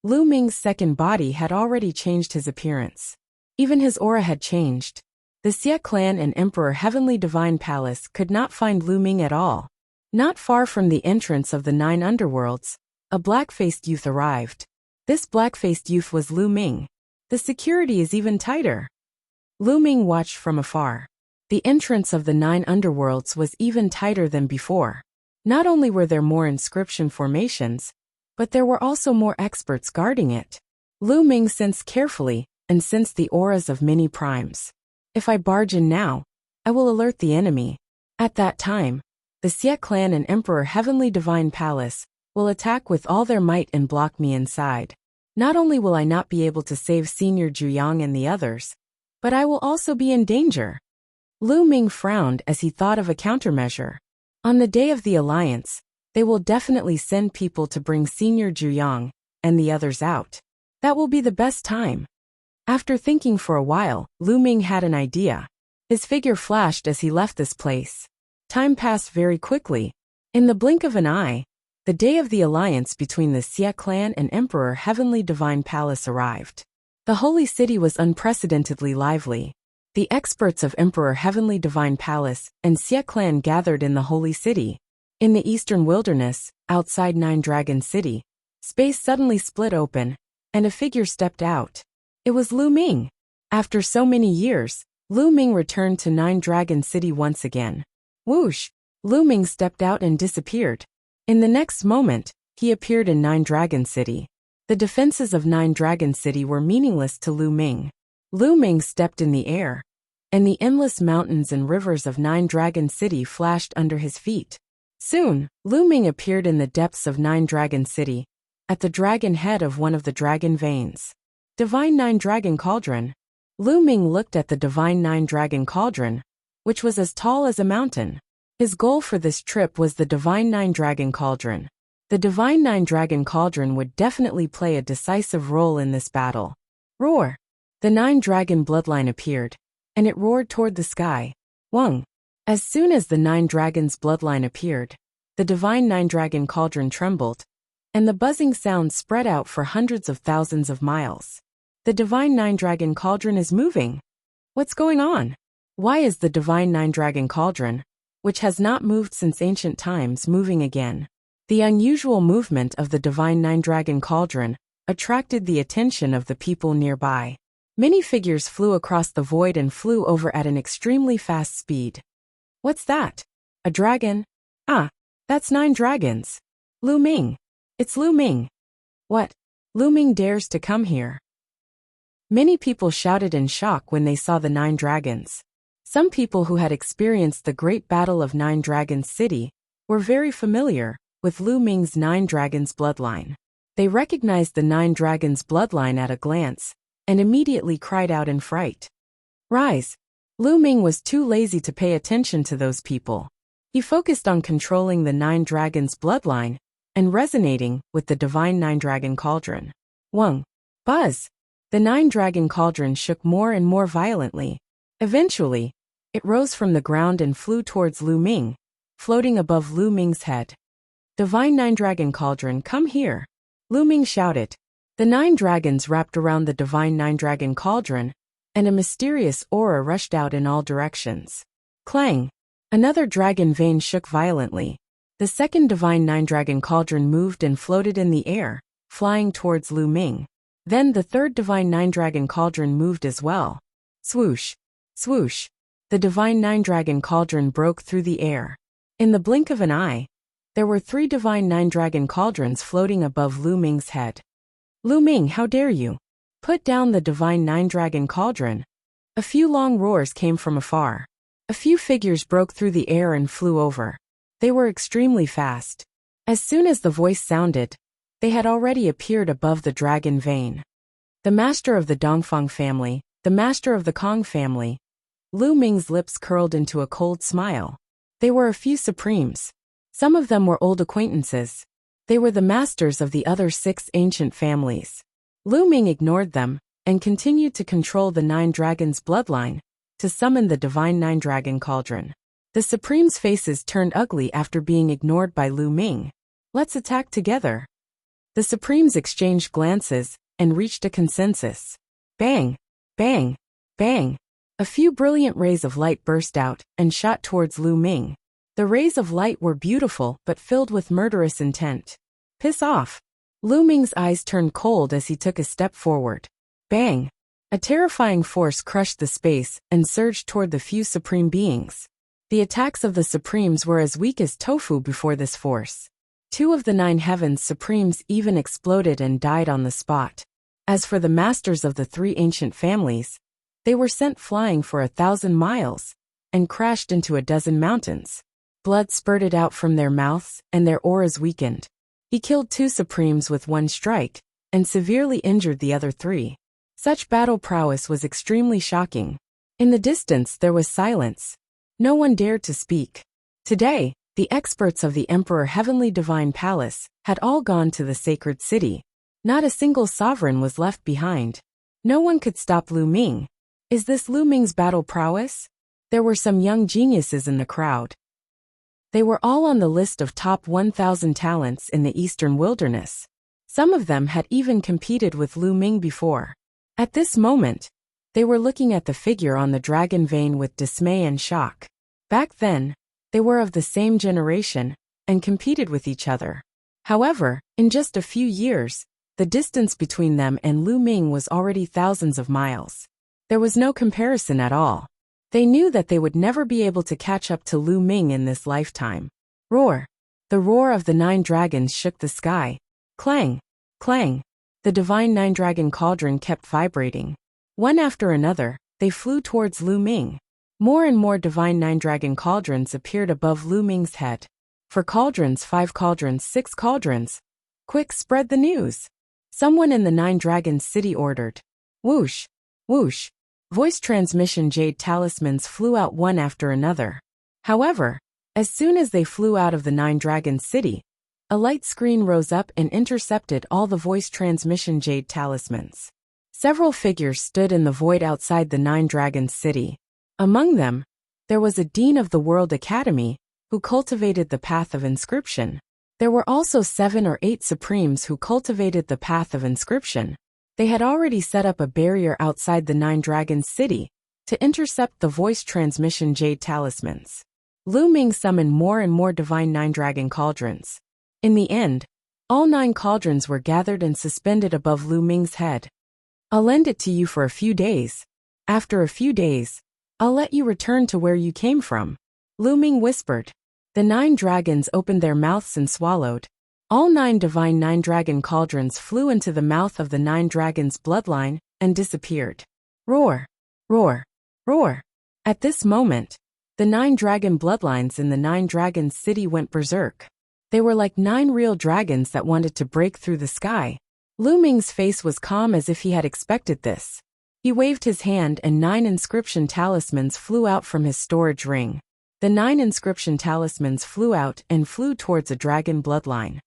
Lu Ming's second body had already changed his appearance. Even his aura had changed. The Xie clan and Emperor Heavenly Divine Palace could not find Lu Ming at all. Not far from the entrance of the 9 underworlds, a black-faced youth arrived. This black-faced youth was Lu Ming. The security is even tighter. Lu Ming watched from afar. The entrance of the 9 underworlds was even tighter than before. Not only were there more inscription formations, but there were also more experts guarding it. Lu Ming sensed carefully and sensed the auras of many primes. If I barge in now, I will alert the enemy. At that time, the Xie clan and Emperor Heavenly Divine Palace will attack with all their might and block me inside. Not only will I not be able to save Senior Zhuyang and the others, but I will also be in danger. Lu Ming frowned as he thought of a countermeasure. On the day of the alliance, they will definitely send people to bring Senior Zhuyang and the others out. That will be the best time. After thinking for a while, Lu Ming had an idea. His figure flashed as he left this place. Time passed very quickly. In the blink of an eye, the day of the alliance between the Xie clan and Emperor Heavenly Divine Palace arrived. The holy city was unprecedentedly lively. The experts of Emperor Heavenly Divine Palace and Xie clan gathered in the holy city. In the eastern wilderness, outside 9 Dragon City, space suddenly split open, and a figure stepped out. It was Lu Ming. After so many years, Lu Ming returned to 9 Dragon City once again. Whoosh! Lu Ming stepped out and disappeared. In the next moment, he appeared in 9 Dragon City. The defenses of 9 Dragon City were meaningless to Lu Ming. Lu Ming stepped in the air, and the endless mountains and rivers of 9 Dragon City flashed under his feet. Soon, Lu Ming appeared in the depths of 9 Dragon City, at the dragon head of one of the dragon veins. Divine 9 Dragon Cauldron. Lu Ming looked at the Divine 9 Dragon Cauldron, which was as tall as a mountain. His goal for this trip was the Divine 9 Dragon Cauldron. The Divine 9 Dragon Cauldron would definitely play a decisive role in this battle. Roar! The 9 Dragon bloodline appeared, and it roared toward the sky. Wung! As soon as the 9 Dragons bloodline appeared, the Divine 9 Dragon Cauldron trembled, and the buzzing sound spread out for hundreds of thousands of miles. The Divine 9 Dragon Cauldron is moving. What's going on? Why is the Divine 9 Dragon Cauldron, which has not moved since ancient times, moving again? The unusual movement of the Divine 9 Dragon Cauldron attracted the attention of the people nearby. Many figures flew across the void and flew over at an extremely fast speed. What's that? A dragon? Ah, that's 9 dragons. Lu Ming. It's Lu Ming. What? Lu Ming dares to come here. Many people shouted in shock when they saw the 9 dragons. Some people who had experienced the great battle of 9 Dragons City were very familiar with Lu Ming's 9 dragons bloodline. They recognized the 9 dragons bloodline at a glance and immediately cried out in fright. Rise! Lu Ming was too lazy to pay attention to those people. He focused on controlling the 9 dragons bloodline and resonating with the divine 9 dragon cauldron. Wung! Buzz! The 9 dragon cauldron shook more and more violently. Eventually, it rose from the ground and flew towards Lu Ming, floating above Lu Ming's head. Divine 9 dragon cauldron, come here! Lu Ming shouted. The 9 dragons wrapped around the divine 9 dragon cauldron, and a mysterious aura rushed out in all directions. Clang! Another dragon vein shook violently. The second divine 9 dragon cauldron moved and floated in the air, flying towards Lu Ming. Then the third divine 9 dragon cauldron moved as well. Swoosh! Swoosh! The divine 9 dragon cauldron broke through the air. In the blink of an eye, there were 3 divine 9 dragon cauldrons floating above Lu Ming's head. Lu Ming, how dare you! Put down the divine 9 dragon cauldron. A few long roars came from afar. A few figures broke through the air and flew over. They were extremely fast. As soon as the voice sounded, they had already appeared above the dragon vein. The master of the Dongfang family, the master of the Kong family. Lu Ming's lips curled into a cold smile. They were a few supremes. Some of them were old acquaintances. They were the masters of the other 6 ancient families. Lu Ming ignored them and continued to control the 9 dragons' bloodline to summon the divine 9 dragon cauldron. The supremes' faces turned ugly after being ignored by Lu Ming. Let's attack together. The supremes exchanged glances and reached a consensus. Bang! Bang! Bang! A few brilliant rays of light burst out and shot towards Lu Ming. The rays of light were beautiful but filled with murderous intent. Piss off! Lu Ming's eyes turned cold as he took a step forward. Bang! A terrifying force crushed the space and surged toward the few supreme beings. The attacks of the supremes were as weak as tofu before this force. 2 of the 9 heavens supremes even exploded and died on the spot. As for the masters of the 3 ancient families, they were sent flying for 1,000 miles and crashed into a dozen mountains. Blood spurted out from their mouths and their auras weakened. He killed 2 supremes with 1 strike and severely injured the other 3. Such battle prowess was extremely shocking. In the distance there was silence. No one dared to speak. Today, the experts of the Emperor Heavenly Divine Palace had all gone to the sacred city. Not a single sovereign was left behind. No one could stop Lu Ming. Is this Lu Ming's battle prowess? There were some young geniuses in the crowd. They were all on the list of top 1,000 talents in the Eastern Wilderness. Some of them had even competed with Lu Ming before. At this moment, they were looking at the figure on the dragon vein with dismay and shock. Back then, they were of the same generation and competed with each other. However, in just a few years, the distance between them and Lu Ming was already thousands of miles. There was no comparison at all. They knew that they would never be able to catch up to Lu Ming in this lifetime. Roar! The roar of the 9 dragons shook the sky. Clang! Clang! The divine 9 dragon cauldron kept vibrating. One after another, they flew towards Lu Ming. More and more divine 9 dragon cauldrons appeared above Lu Ming's head. 4 cauldrons, 5 cauldrons, 6 cauldrons. Quick, spread the news. Someone in the 9 dragons city ordered. Whoosh! Whoosh! Voice transmission jade talismans flew out one after another. However, as soon as they flew out of the 9 dragons city, a light screen rose up and intercepted all the voice transmission jade talismans. Several figures stood in the void outside the 9 dragons city. Among them, there was a dean of the World Academy, who cultivated the path of inscription. There were also 7 or 8 supremes who cultivated the path of inscription. They had already set up a barrier outside the 9 dragons city to intercept the voice transmission jade talismans. Lu Ming summoned more and more divine 9 dragon cauldrons. In the end, all 9 cauldrons were gathered and suspended above Lu Ming's head. I'll lend it to you for a few days. After a few days, I'll let you return to where you came from. Lu Ming whispered. The 9 dragons opened their mouths and swallowed. All 9 divine 9 dragon cauldrons flew into the mouth of the 9 dragons' bloodline and disappeared. Roar! Roar! Roar! At this moment, The 9 dragon bloodlines in the 9 dragons city went berserk. They were like 9 real dragons that wanted to break through the sky. Lu Ming's face was calm as if he had expected this. He waved his hand and 9 inscription talismans flew out from his storage ring. The 9 inscription talismans flew out and flew towards a dragon bloodline.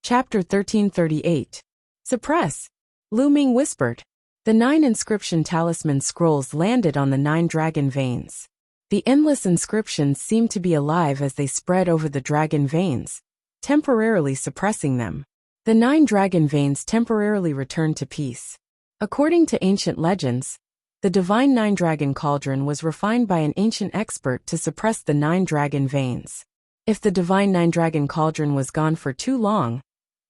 Chapter 1338. Suppress. Lu Ming whispered. The 9 inscription talisman scrolls landed on the 9 dragon veins. The endless inscriptions seemed to be alive as they spread over the dragon veins, temporarily suppressing them. The 9 dragon veins temporarily returned to peace. According to ancient legends, the divine 9 dragon cauldron was refined by an ancient expert to suppress the 9 dragon veins. If the divine 9 dragon cauldron was gone for too long,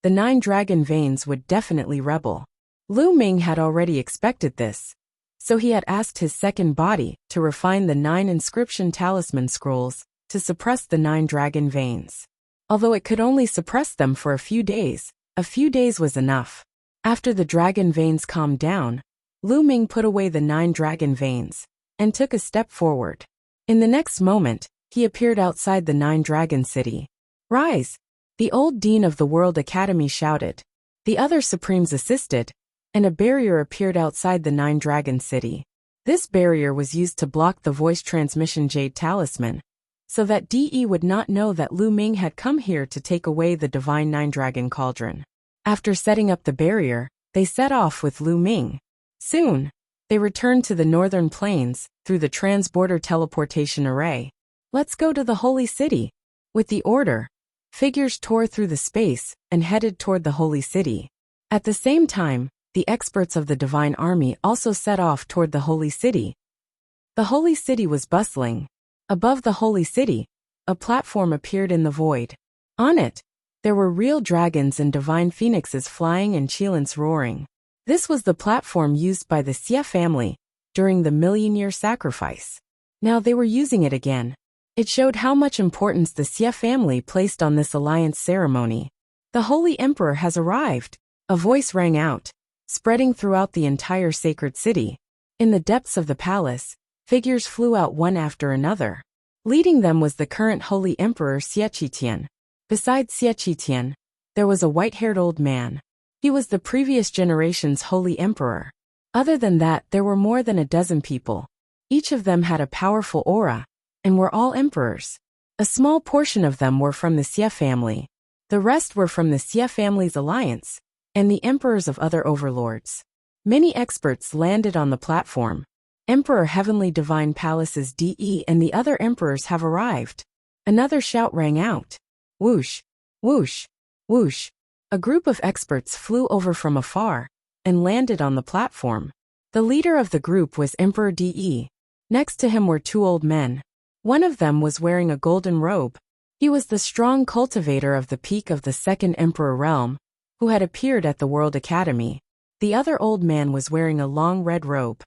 the 9 dragon veins would definitely rebel. Lu Ming had already expected this, so he had asked his second body to refine the 9 inscription talisman scrolls to suppress the 9 dragon veins. Although it could only suppress them for a few days was enough. After the dragon veins calmed down, Lu Ming put away the 9 dragon veins and took a step forward. In the next moment, he appeared outside the 9 dragon city. "Rise!" The old dean of the World Academy shouted. The other supremes assisted, and a barrier appeared outside the 9 dragon city. This barrier was used to block the voice transmission jade talisman, so that DE would not know that Lu Ming had come here to take away the divine 9 dragon cauldron. After setting up the barrier, they set off with Lu Ming. Soon, they returned to the northern plains through the trans-border teleportation array. "Let's go to the holy city." With the order, figures tore through the space and headed toward the holy city. At the same time, the experts of the divine army also set off toward the holy city. The holy city was bustling. Above the holy city, a platform appeared in the void. On it, there were real dragons and divine phoenixes flying and cheelants roaring. This was the platform used by the Xia family during the million-year sacrifice. Now they were using it again. It showed how much importance the Xia family placed on this alliance ceremony. "The Holy Emperor has arrived," a voice rang out, spreading throughout the entire sacred city. In the depths of the palace, figures flew out one after another. Leading them was the current Holy Emperor Xie Qitian. Besides Xie Qitian, there was a white-haired old man. He was the previous generation's Holy Emperor. Other than that, there were more than a dozen people. Each of them had a powerful aura, and were all emperors. A small portion of them were from the Xie family. The rest were from the Xie family's alliance, and the emperors of other overlords. Many experts landed on the platform. Emperor Heavenly Divine Palace's DE and the other emperors have arrived. Another shout rang out. Whoosh, whoosh, whoosh. A group of experts flew over from afar and landed on the platform. The leader of the group was Emperor DE. Next to him were 2 old men. One of them was wearing a golden robe. He was the strong cultivator of the peak of the second emperor realm, who had appeared at the World Academy. The other old man was wearing a long red robe.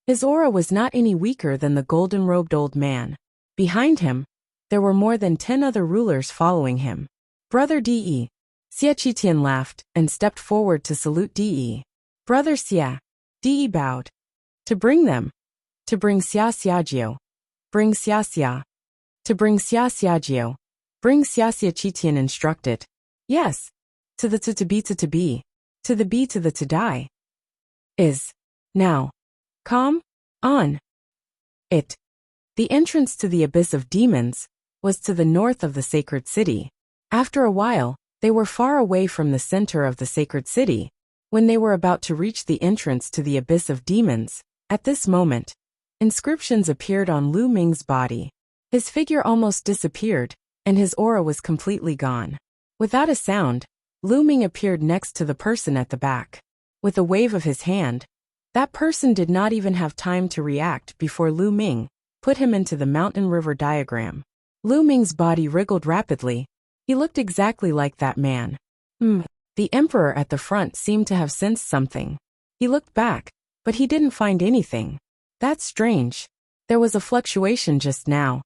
His aura was not any weaker than the golden-robed old man. Behind him, there were more than 10 other rulers following him. "Brother DE." Xie Qitian laughed and stepped forward to salute DE. "Brother Xia." DE bowed. "To bring them." "To bring Xia Xiajiu." "Bring Xia Xia." "To bring Xia Xiajiu." "Bring Xia Xia." Qitian instructed. "Yes." "To the to be to be. To the be to the to die." "Is. Now. Calm. On. It." The entrance to the abyss of demons was to the north of the sacred city. After a while, they were far away from the center of the sacred city. When they were about to reach the entrance to the abyss of demons, at this moment, inscriptions appeared on Lu Ming's body. His figure almost disappeared, and his aura was completely gone. Without a sound, Lu Ming appeared next to the person at the back. With a wave of his hand, that person did not even have time to react before Lu Ming put him into the mountain river diagram. Lu Ming's body wriggled rapidly. He looked exactly like that man. The emperor at the front seemed to have sensed something. He looked back, but he didn't find anything. That's strange. There was a fluctuation just now.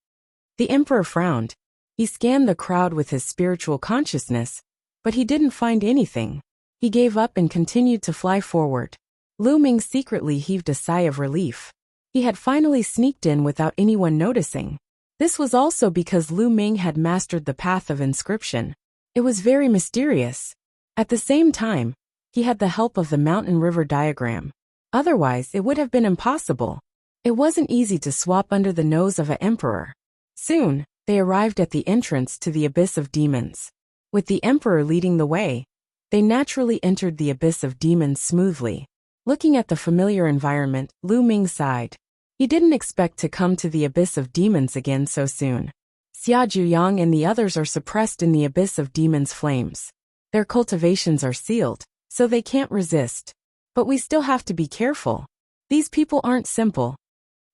The emperor frowned. He scanned the crowd with his spiritual consciousness, but he didn't find anything. He gave up and continued to fly forward. Lu Ming secretly heaved a sigh of relief. He had finally sneaked in without anyone noticing. This was also because Lu Ming had mastered the path of inscription. It was very mysterious. At the same time, he had the help of the mountain-river diagram. Otherwise, it would have been impossible. It wasn't easy to swap under the nose of an emperor. Soon, they arrived at the entrance to the Abyss of Demons. With the emperor leading the way, they naturally entered the Abyss of Demons smoothly. Looking at the familiar environment, Lu Ming sighed. He didn't expect to come to the Abyss of Demons again so soon. Xia Zhuyang and the others are suppressed in the Abyss of Demons flames. Their cultivations are sealed, so they can't resist. But we still have to be careful. These people aren't simple.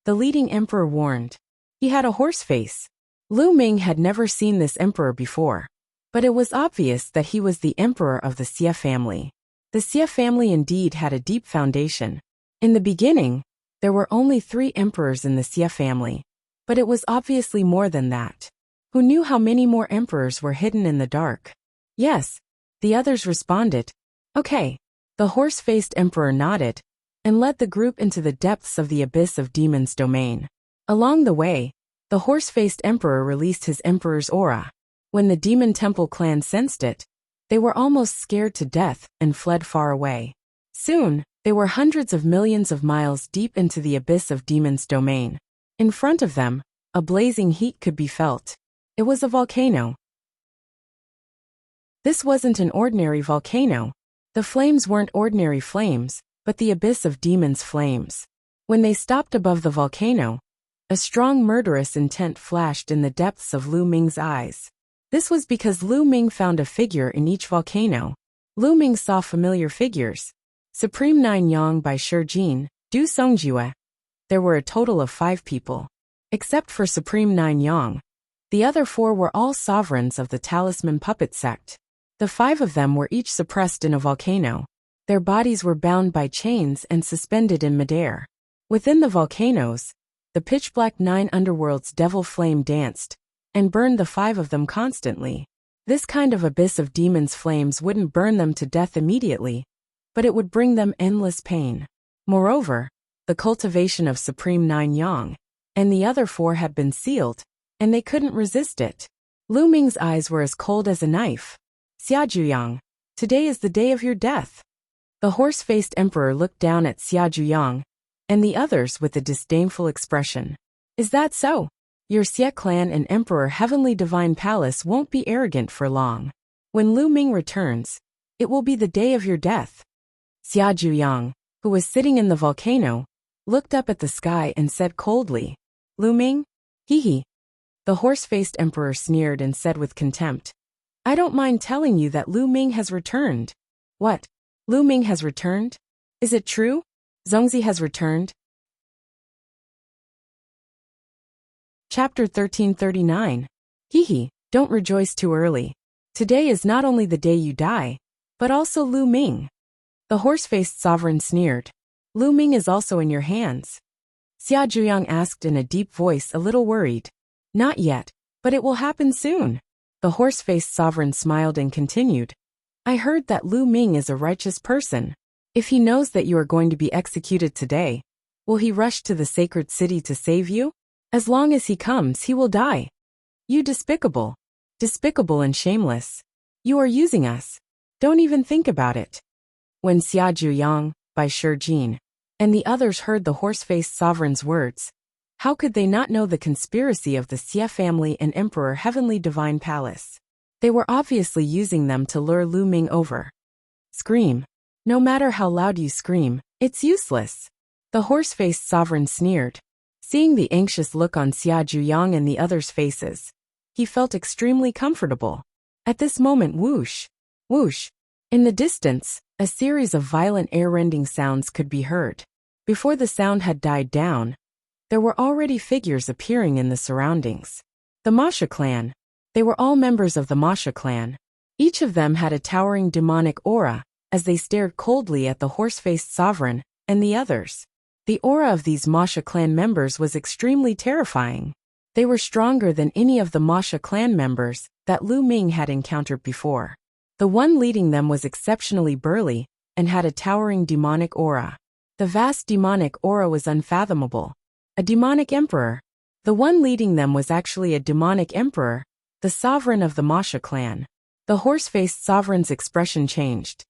The leading emperor warned. He had a horse face. Lu Ming had never seen this emperor before. But it was obvious that he was the emperor of the Xia family. The Xia family indeed had a deep foundation. In the beginning, there were only 3 emperors in the Xia family. But it was obviously more than that. Who knew how many more emperors were hidden in the dark? Yes, the others responded. Okay. The horse-faced emperor nodded and led the group into the depths of the Abyss of Demons domain. Along the way, the horse-faced emperor released his emperor's aura. When the Demon Temple clan sensed it, they were almost scared to death and fled far away. Soon, they were hundreds of millions of miles deep into the Abyss of Demons domain. In front of them, a blazing heat could be felt. It was a volcano. This wasn't an ordinary volcano. The flames weren't ordinary flames, but the Abyss of Demons flames. When they stopped above the volcano, a strong murderous intent flashed in the depths of Lu Ming's eyes. This was because Lu Ming found a figure in each volcano. Lu Ming saw familiar figures. Supreme Nine Yang by Shi Jin, Du Songjue. There were a total of 5 people. Except for Supreme Nine Yang, the other 4 were all sovereigns of the Talisman Puppet sect. The 5 of them were each suppressed in a volcano. Their bodies were bound by chains and suspended in midair. Within the volcanoes, the pitch-black 9 underworlds devil flame danced and burned the 5 of them constantly. This kind of Abyss of Demons flames wouldn't burn them to death immediately, but it would bring them endless pain. Moreover, the cultivation of Supreme Nine Yang and the other 4 had been sealed, and they couldn't resist it. Lu Ming's eyes were as cold as a knife. Xia Zhuyang, today is the day of your death. The horse-faced emperor looked down at Xia Zhuyang and the others with a disdainful expression. Is that so? Your Xia clan and Emperor Heavenly Divine Palace won't be arrogant for long. When Lu Ming returns, it will be the day of your death. Xia Zhuyang, who was sitting in the volcano, looked up at the sky and said coldly, Lu Ming? Hee. The horse-faced emperor sneered and said with contempt, I don't mind telling you that Lu Ming has returned. What? Lu Ming has returned? Is it true? Zongzi has returned? Chapter 1339. Hee, don't rejoice too early. Today is not only the day you die, but also Lu Ming. The horse-faced sovereign sneered. Lu Ming is also in your hands. Xia Zhuyang asked in a deep voice, a little worried. Not yet, but it will happen soon. The horse-faced sovereign smiled and continued. I heard that Lu Ming is a righteous person. If he knows that you are going to be executed today, will he rush to the sacred city to save you? As long as he comes, he will die. You despicable and shameless. You are using us. Don't even think about it. When Xia Zhuyang, by Shi Jin, and the others heard the horse-faced sovereign's words, how could they not know the conspiracy of the Xia family and Emperor Heavenly Divine Palace? They were obviously using them to lure Lu Ming over. Scream. No matter how loud you scream, it's useless. The horse-faced sovereign sneered. Seeing the anxious look on Xia Zhuyang and the others' faces, he felt extremely comfortable. At this moment, whoosh, whoosh. In the distance, a series of violent air-rending sounds could be heard. Before the sound had died down, there were already figures appearing in the surroundings. The Masha clan. They were all members of the Masha clan. Each of them had a towering demonic aura, as they stared coldly at the horse-faced sovereign and the others. The aura of these Masha clan members was extremely terrifying. They were stronger than any of the Masha clan members that Lu Ming had encountered before. The one leading them was exceptionally burly and had a towering demonic aura. The vast demonic aura was unfathomable. A demonic emperor. The one leading them was actually a demonic emperor, the sovereign of the Masha clan. The horse-faced sovereign's expression changed.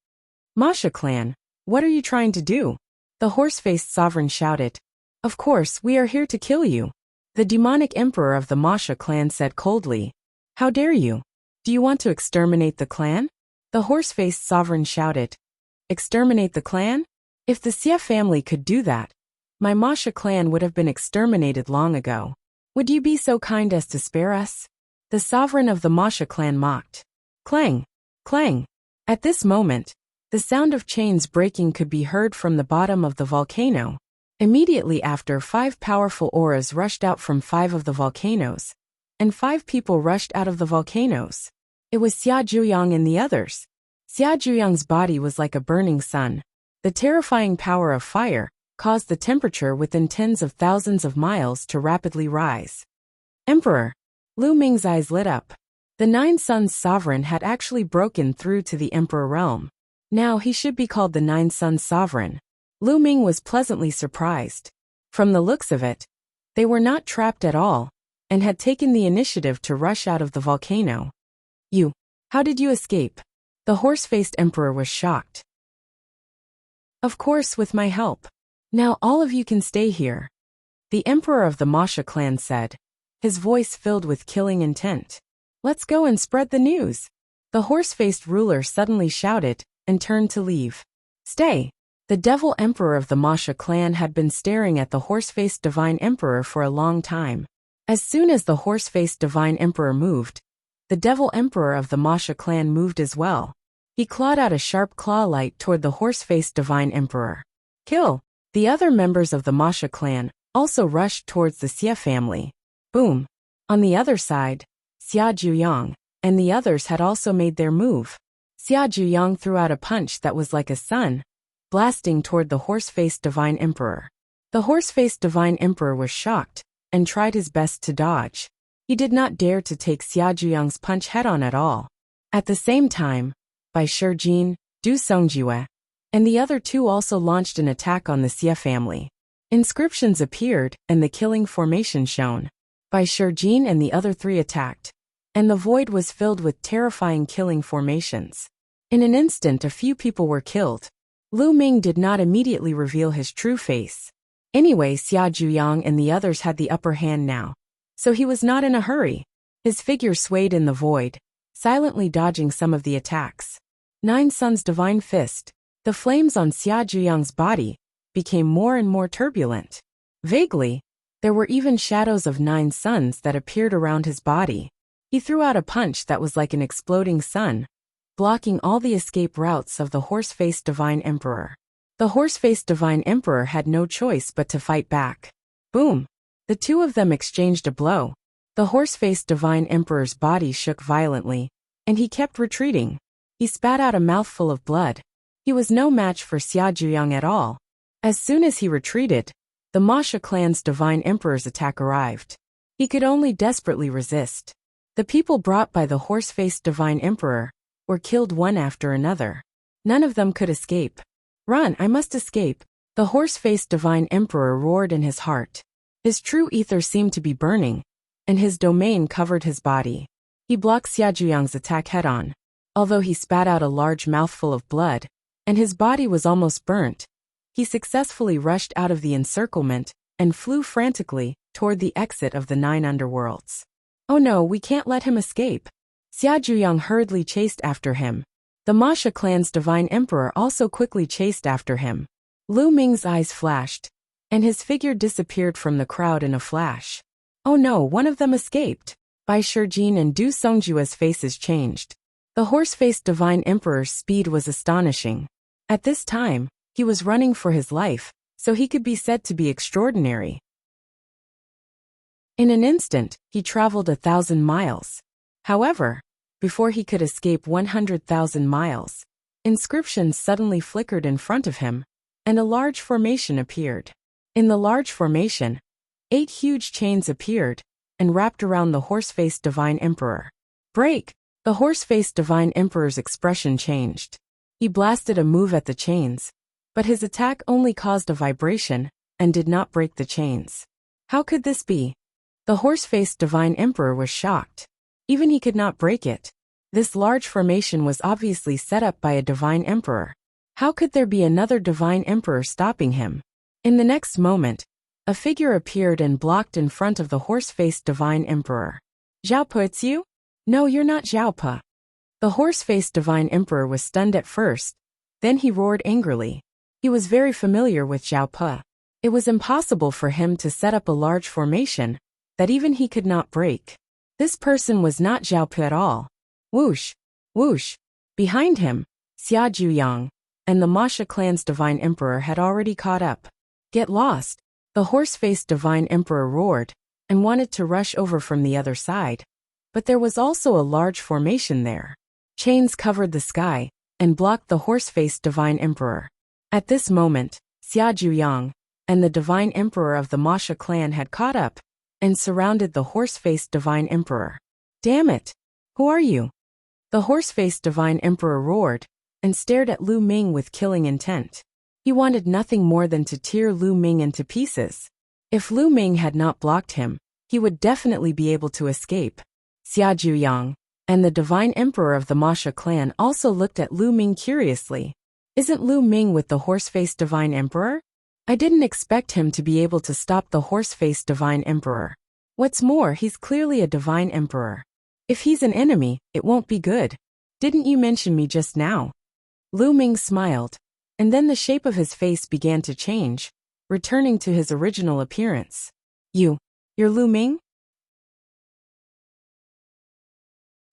Masha clan, what are you trying to do? The horse-faced sovereign shouted. Of course, we are here to kill you. The demonic emperor of the Masha clan said coldly. How dare you? Do you want to exterminate the clan? The horse-faced sovereign shouted. Exterminate the clan? If the Xia family could do that, my Masha clan would have been exterminated long ago. Would you be so kind as to spare us? The sovereign of the Masha clan mocked. Clang! Clang! At this moment, the sound of chains breaking could be heard from the bottom of the volcano. Immediately after, 5 powerful auras rushed out from 5 of the volcanoes, and 5 people rushed out of the volcanoes. It was Xia Zhuyang and the others. Xia Zhuyang's body was like a burning sun. The terrifying power of fire caused the temperature within tens of thousands of miles to rapidly rise. Emperor! Lu Ming's eyes lit up. The 9 Suns sovereign had actually broken through to the emperor realm. Now he should be called the 9 Suns sovereign. Lu Ming was pleasantly surprised. From the looks of it, they were not trapped at all, and had taken the initiative to rush out of the volcano. How did you escape? The horse-faced emperor was shocked. Of course, with my help. Now all of you can stay here. The emperor of the Masha clan said, his voice filled with killing intent. Let's go and spread the news. The horse-faced ruler suddenly shouted, and turned to leave. Stay! The devil emperor of the Masha clan had been staring at the horse-faced divine emperor for a long time. As soon as the horse-faced divine emperor moved, the devil emperor of the Masha clan moved as well. He clawed out a sharp claw light toward the horse-faced divine emperor. Kill! The other members of the Masha clan also rushed towards the Xia family. Boom! On the other side, Xia Zhuyang and the others had also made their move. Xia Zhuyang threw out a punch that was like a sun, blasting toward the horse-faced divine emperor. The horse-faced divine emperor was shocked and tried his best to dodge. He did not dare to take Xia Zhuyang's punch head-on at all. At the same time, Bai Shijin, Du Songjue, and the other 2 also launched an attack on the Xia family. Inscriptions appeared and the killing formation shone. Bai Shijin and the other 3 attacked, and the void was filled with terrifying killing formations. In an instant, a few people were killed. Lu Ming did not immediately reveal his true face. Anyway, Xia Zhuyang and the others had the upper hand now, so he was not in a hurry. His figure swayed in the void, silently dodging some of the attacks. 9 Suns Divine Fist. The flames on Xia Zhuyang's body became more and more turbulent. Vaguely, there were even shadows of 9 suns that appeared around his body. He threw out a punch that was like an exploding sun, blocking all the escape routes of the horse-faced divine emperor. The horse-faced divine emperor had no choice but to fight back. Boom! The 2 of them exchanged a blow. The horse-faced divine emperor's body shook violently, and he kept retreating. He spat out a mouthful of blood. He was no match for Xia Zhuyang at all. As soon as he retreated, the Masha clan's divine emperor's attack arrived. He could only desperately resist. The people brought by the horse-faced divine emperor were killed one after another. None of them could escape. Run, I must escape! The horse-faced divine emperor roared in his heart. His true ether seemed to be burning, and his domain covered his body. He blocked Xia Zhuyang's attack head-on. Although he spat out a large mouthful of blood, and his body was almost burnt, he successfully rushed out of the encirclement and flew frantically toward the exit of the 9 underworlds. Oh no, we can't let him escape. Xia Zhuyang hurriedly chased after him. The Masha clan's divine emperor also quickly chased after him. Lu Ming's eyes flashed, and his figure disappeared from the crowd in a flash. Oh no, one of them escaped. Bai Shijin and Du Songjue's faces changed. The horse-faced divine emperor's speed was astonishing. At this time, he was running for his life, so he could be said to be extraordinary. In an instant, he traveled 1,000 miles. However, before he could escape 100,000 miles, inscriptions suddenly flickered in front of him, and a large formation appeared. In the large formation, 8 huge chains appeared and wrapped around the horse-faced divine emperor. Break! The horse-faced divine emperor's expression changed. He blasted a move at the chains, but his attack only caused a vibration and did not break the chains. How could this be? The horse-faced divine emperor was shocked. Even he could not break it. This large formation was obviously set up by a divine emperor. How could there be another divine emperor stopping him? In the next moment, a figure appeared and blocked in front of the horse-faced divine emperor. Xiaope, it's you? No, you're not Xiaope. The horse-faced divine emperor was stunned at first, then he roared angrily. He was very familiar with Xiaope. It was impossible for him to set up a large formation that even he could not break. This person was not Xiaope at all. Whoosh! Whoosh! Behind him, Xia Zhuyang and the Masha clan's divine emperor had already caught up. Get lost! The horse-faced divine emperor roared and wanted to rush over from the other side. But there was also a large formation there. Chains covered the sky and blocked the horse-faced divine emperor. At this moment, Xia Zhuyang and the divine emperor of the Masha clan had caught up and surrounded the horse-faced divine emperor. Damn it! Who are you? The horse-faced divine emperor roared and stared at Lu Ming with killing intent. He wanted nothing more than to tear Lu Ming into pieces. If Lu Ming had not blocked him, he would definitely be able to escape. Xia Zhuyang and the divine emperor of the Masha clan also looked at Lu Ming curiously. Isn't Lu Ming with the horse-faced divine emperor? I didn't expect him to be able to stop the horse-faced divine emperor. What's more, he's clearly a divine emperor. If he's an enemy, it won't be good. Didn't you mention me just now? Lu Ming smiled, and then the shape of his face began to change, returning to his original appearance. You're Lu Ming?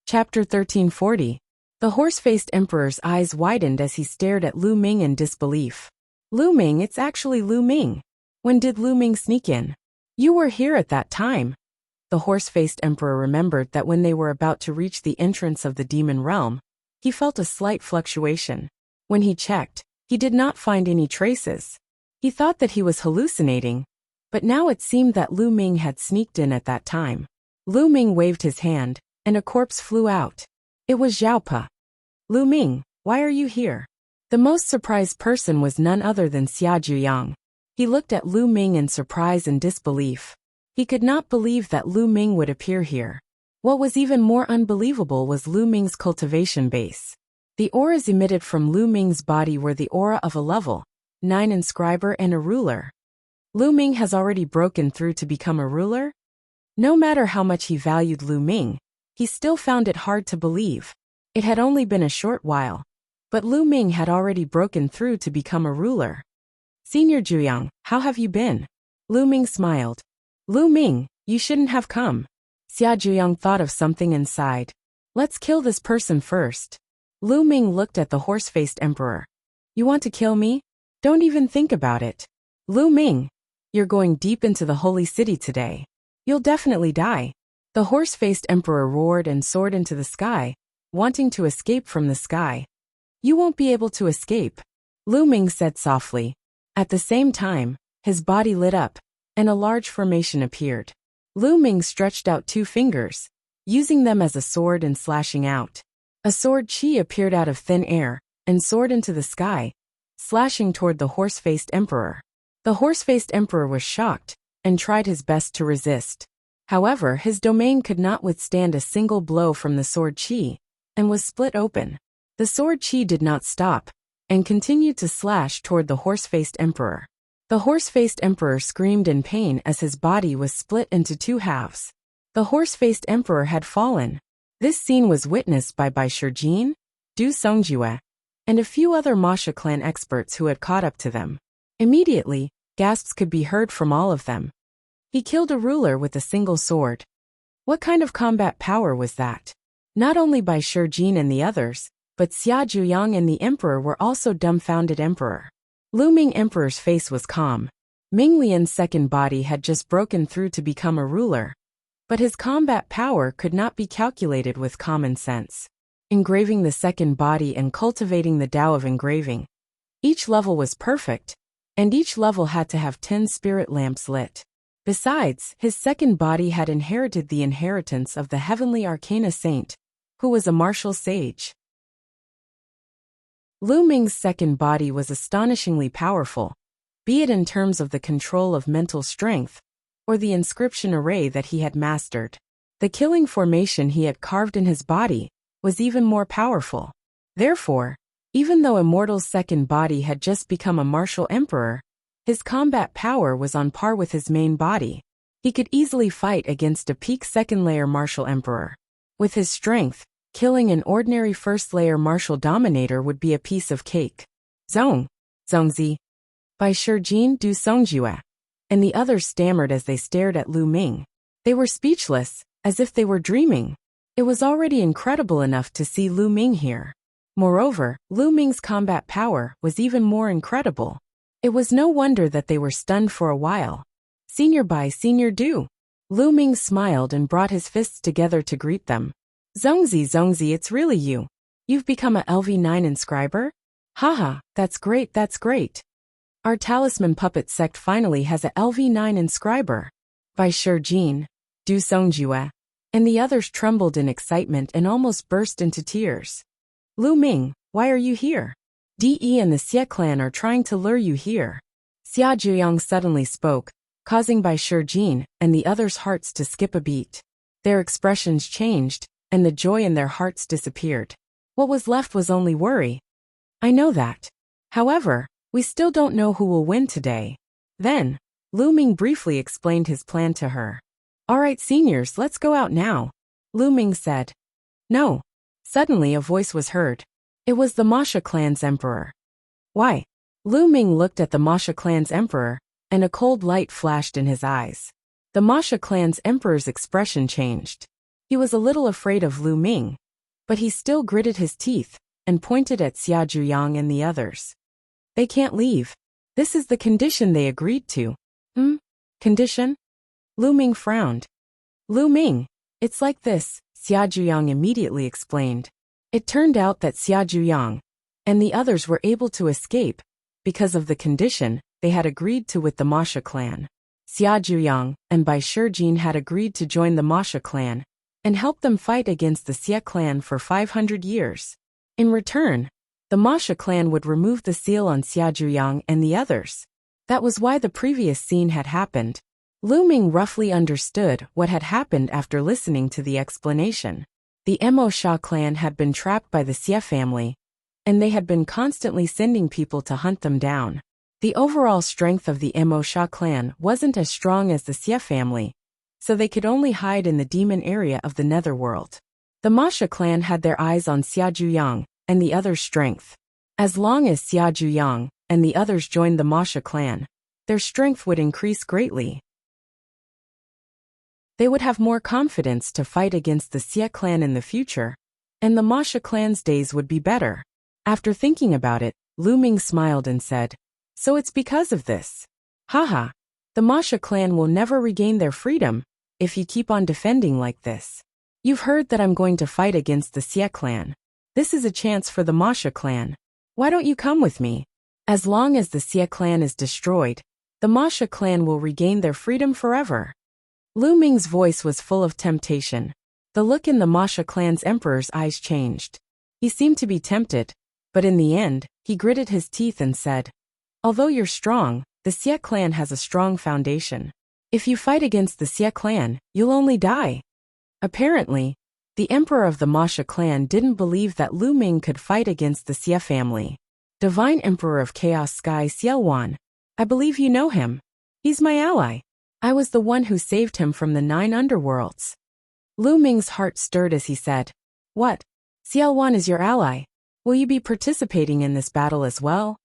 Chapter 1340. The horse-faced emperor's eyes widened as he stared at Lu Ming in disbelief. Lu Ming, it's actually Lu Ming. When did Lu Ming sneak in? You were here at that time. The horse-faced emperor remembered that when they were about to reach the entrance of the demon realm, he felt a slight fluctuation. When he checked, he did not find any traces. He thought that he was hallucinating, but now it seemed that Lu Ming had sneaked in at that time. Lu Ming waved his hand, and a corpse flew out. It was Xiaope. Lu Ming, why are you here? The most surprised person was none other than Xia Zhuyang. He looked at Lu Ming in surprise and disbelief. He could not believe that Lu Ming would appear here. What was even more unbelievable was Lu Ming's cultivation base. The auras emitted from Lu Ming's body were the aura of a level 9 inscriber and a ruler. Lu Ming has already broken through to become a ruler? No matter how much he valued Lu Ming, he still found it hard to believe. It had only been a short while, but Lu Ming had already broken through to become a ruler. Senior Zhuyang, how have you been? Lu Ming smiled. Lu Ming, you shouldn't have come. Xia Zhuyang thought of something and sighed. Let's kill this person first. Lu Ming looked at the horse-faced emperor. You want to kill me? Don't even think about it. Lu Ming, you're going deep into the holy city today. You'll definitely die. The horse-faced emperor roared and soared into the sky, wanting to escape from the sky. You won't be able to escape, Lu Ming said softly. At the same time, his body lit up, and a large formation appeared. Lu Ming stretched out 2 fingers, using them as a sword and slashing out. A sword chi appeared out of thin air, and soared into the sky, slashing toward the horse-faced emperor. The horse-faced emperor was shocked, and tried his best to resist. However, his domain could not withstand a single blow from the sword chi, and was split open. The sword chi did not stop, and continued to slash toward the horse-faced emperor. The horse-faced emperor screamed in pain as his body was split into 2 halves. The horse-faced emperor had fallen. This scene was witnessed by Bai Shijin, Du Songjue, and a few other Masha clan experts who had caught up to them. Immediately, gasps could be heard from all of them. He killed a ruler with a single sword. What kind of combat power was that? Not only Bai Shijin and the others, but Xia Zhuyang and the emperor were also dumbfounded. Emperor Lu Ming emperor's face was calm. Ming Lian's second body had just broken through to become a ruler, but his combat power could not be calculated with common sense. Engraving the second body and cultivating the Tao of engraving. Each level was perfect, and each level had to have 10 spirit lamps lit. Besides, his second body had inherited the inheritance of the heavenly arcana saint, who was a martial sage. Lu Ming's second body was astonishingly powerful, be it in terms of the control of mental strength, or the inscription array that he had mastered. The killing formation he had carved in his body was even more powerful. Therefore, even though Immortal's second body had just become a martial emperor, his combat power was on par with his main body. He could easily fight against a peak second-layer martial emperor. With his strength, killing an ordinary first-layer martial dominator would be a piece of cake. Zong, Zongzi, by Shijin du Songjue. And the others stammered as they stared at Lu Ming. They were speechless, as if they were dreaming. It was already incredible enough to see Lu Ming here. Moreover, Lu Ming's combat power was even more incredible. It was no wonder that they were stunned for a while. Senior Bai Senior Du. Lu Ming smiled and brought his fists together to greet them. Zongzi Zongzi, it's really you. You've become a LV9 inscriber? Haha, that's great, that's great. Our talisman puppet sect finally has a LV9 inscriber. By Shijin du Songjue. And the others trembled in excitement and almost burst into tears. Lu Ming, why are you here? De and the Xie clan are trying to lure you here. Xia Zhuyang suddenly spoke, causing Bai Shijin and the others' hearts to skip a beat. Their expressions changed, and the joy in their hearts disappeared. What was left was only worry. I know that. However, we still don't know who will win today. Then, Lu Ming briefly explained his plan to her. All right, seniors, let's go out now. Lu Ming said. No. Suddenly a voice was heard. It was the Masha clan's emperor. Why? Lu Ming looked at the Masha clan's emperor, and a cold light flashed in his eyes. The Masha clan's emperor's expression changed. He was a little afraid of Lu Ming, but he still gritted his teeth and pointed at Xia Zhuyang and the others. They can't leave. This is the condition they agreed to. Condition? Lu Ming frowned. Lu Ming, it's like this, Xia Zhuyang immediately explained. It turned out that Xia Zhuyang and the others were able to escape because of the condition they had agreed to with the Masha clan. Xia Zhuyang and Bai Shijin had agreed to join the Masha clan and help them fight against the Xie clan for 500 years. In return, the Masha clan would remove the seal on Xia Zhuyang and the others. That was why the previous scene had happened. Lu Ming roughly understood what had happened after listening to the explanation. The Mo Sha clan had been trapped by the Xie family, and they had been constantly sending people to hunt them down. The overall strength of the Mo Sha clan wasn't as strong as the Xie family, so they could only hide in the demon area of the netherworld. The Masha clan had their eyes on Xia Zhuyang and the others' strength. As long as Xia Zhuyang and the others joined the Masha clan, their strength would increase greatly. They would have more confidence to fight against the Xie clan in the future, and the Masha clan's days would be better. After thinking about it, Lu Ming smiled and said, So it's because of this. Haha, the Masha clan will never regain their freedom if you keep on defending like this. You've heard that I'm going to fight against the Xie clan. This is a chance for the Masha clan. Why don't you come with me? As long as the Xie clan is destroyed, the Masha clan will regain their freedom forever. Lu Ming's voice was full of temptation. The look in the Masha clan's emperor's eyes changed. He seemed to be tempted, but in the end, he gritted his teeth and said, Although you're strong, the Xie clan has a strong foundation. If you fight against the Xie clan, you'll only die. Apparently, the emperor of the Masha clan didn't believe that Lu Ming could fight against the Xie family. Divine Emperor of Chaos Sky Xiaowan. I believe you know him. He's my ally. I was the one who saved him from the 9 underworlds. Lu Ming's heart stirred as he said, What? Xiaowan is your ally. Will you be participating in this battle as well?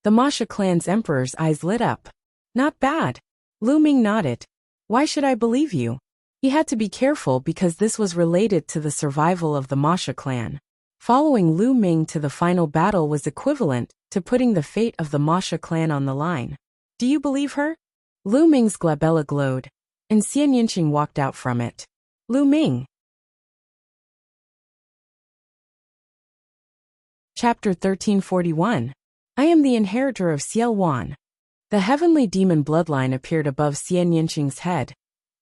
The Masha clan's emperor's eyes lit up. Not bad. Lu Ming nodded. Why should I believe you? He had to be careful because this was related to the survival of the Masha clan. Following Lu Ming to the final battle was equivalent to putting the fate of the Masha clan on the line. Do you believe her? Lu Ming's glabella glowed, and Xian Yinqing walked out from it. Lu Ming. Chapter 1341. I am the inheritor of Xiaowan. The heavenly demon bloodline appeared above Xian Yinqing's head,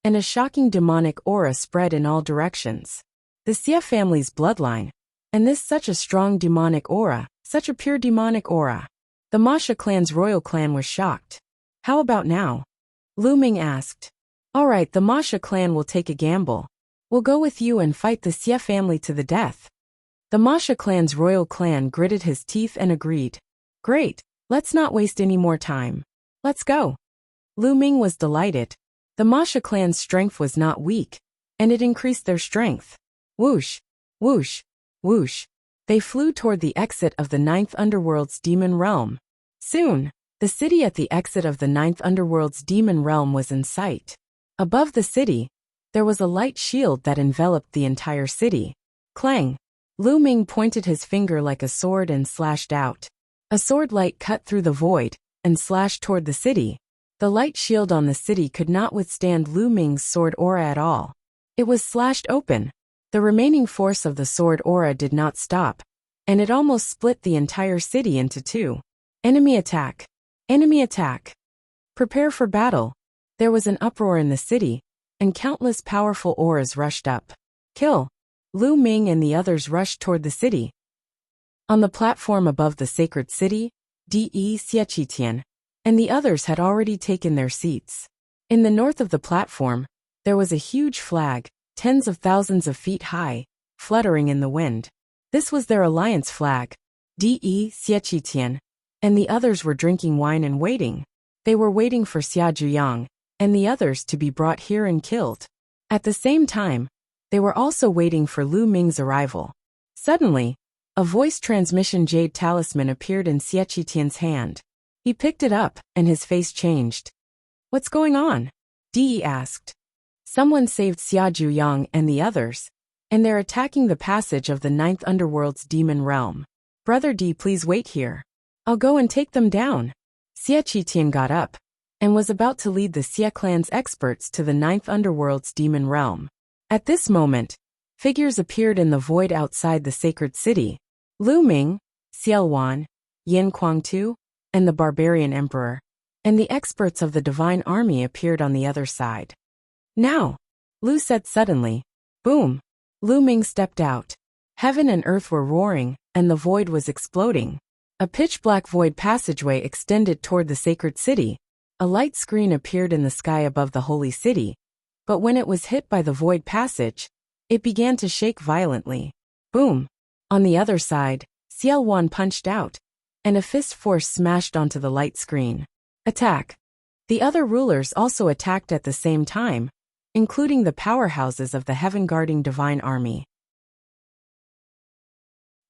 and a shocking demonic aura spread in all directions. The Xie family's bloodline, and this such a strong demonic aura, such a pure demonic aura. The Masha clan's royal clan was shocked. How about now? Lu Ming asked. Alright, the Masha clan will take a gamble. We'll go with you and fight the Xie family to the death. The Masha clan's royal clan gritted his teeth and agreed. Great, let's not waste any more time. Let's go. Lu Ming was delighted. The Masha clan's strength was not weak, and it increased their strength. Whoosh, whoosh, whoosh. They flew toward the exit of the ninth underworld's demon realm. Soon, the city at the exit of the ninth underworld's demon realm was in sight. Above the city, there was a light shield that enveloped the entire city. Clang! Lu Ming pointed his finger like a sword and slashed out. A sword light cut through the void and slashed toward the city. The light shield on the city could not withstand Lu Ming's sword aura at all. It was slashed open. The remaining force of the sword aura did not stop, and it almost split the entire city into two. Enemy attack! Enemy attack! Prepare for battle! There was an uproar in the city, and countless powerful auras rushed up. Kill! Lu Ming and the others rushed toward the city. On the platform above the sacred city, De Xiechitian and the others had already taken their seats. In the north of the platform, there was a huge flag, tens of thousands of feet high, fluttering in the wind. This was their alliance flag. De Xiechitian and the others were drinking wine and waiting. They were waiting for Xia Zhuyang and the others to be brought here and killed. At the same time, they were also waiting for Lu Ming's arrival. Suddenly, a voice transmission jade talisman appeared in Xiechitian's hand. He picked it up, and his face changed. What's going on? De asked. Someone saved Xia Zhuyang and the others, and they're attacking the passage of the ninth underworld's demon realm. Brother De, please wait here. I'll go and take them down. Xiechitian got up, and was about to lead the Xie clan's experts to the ninth underworld's demon realm. At this moment, figures appeared in the void outside the sacred city. Lu Ming, Xiaowan, Yin Kuangtu, and the barbarian emperor, and the experts of the divine army appeared on the other side. Now, Lu said suddenly. Boom! Lu Ming stepped out. Heaven and earth were roaring, and the void was exploding. A pitch-black void passageway extended toward the sacred city. A light screen appeared in the sky above the holy city, but when it was hit by the void passage, it began to shake violently. Boom! On the other side, Xiaowan punched out, and a fist force smashed onto the light screen. Attack! The other rulers also attacked at the same time, including the powerhouses of the heaven-guarding divine army.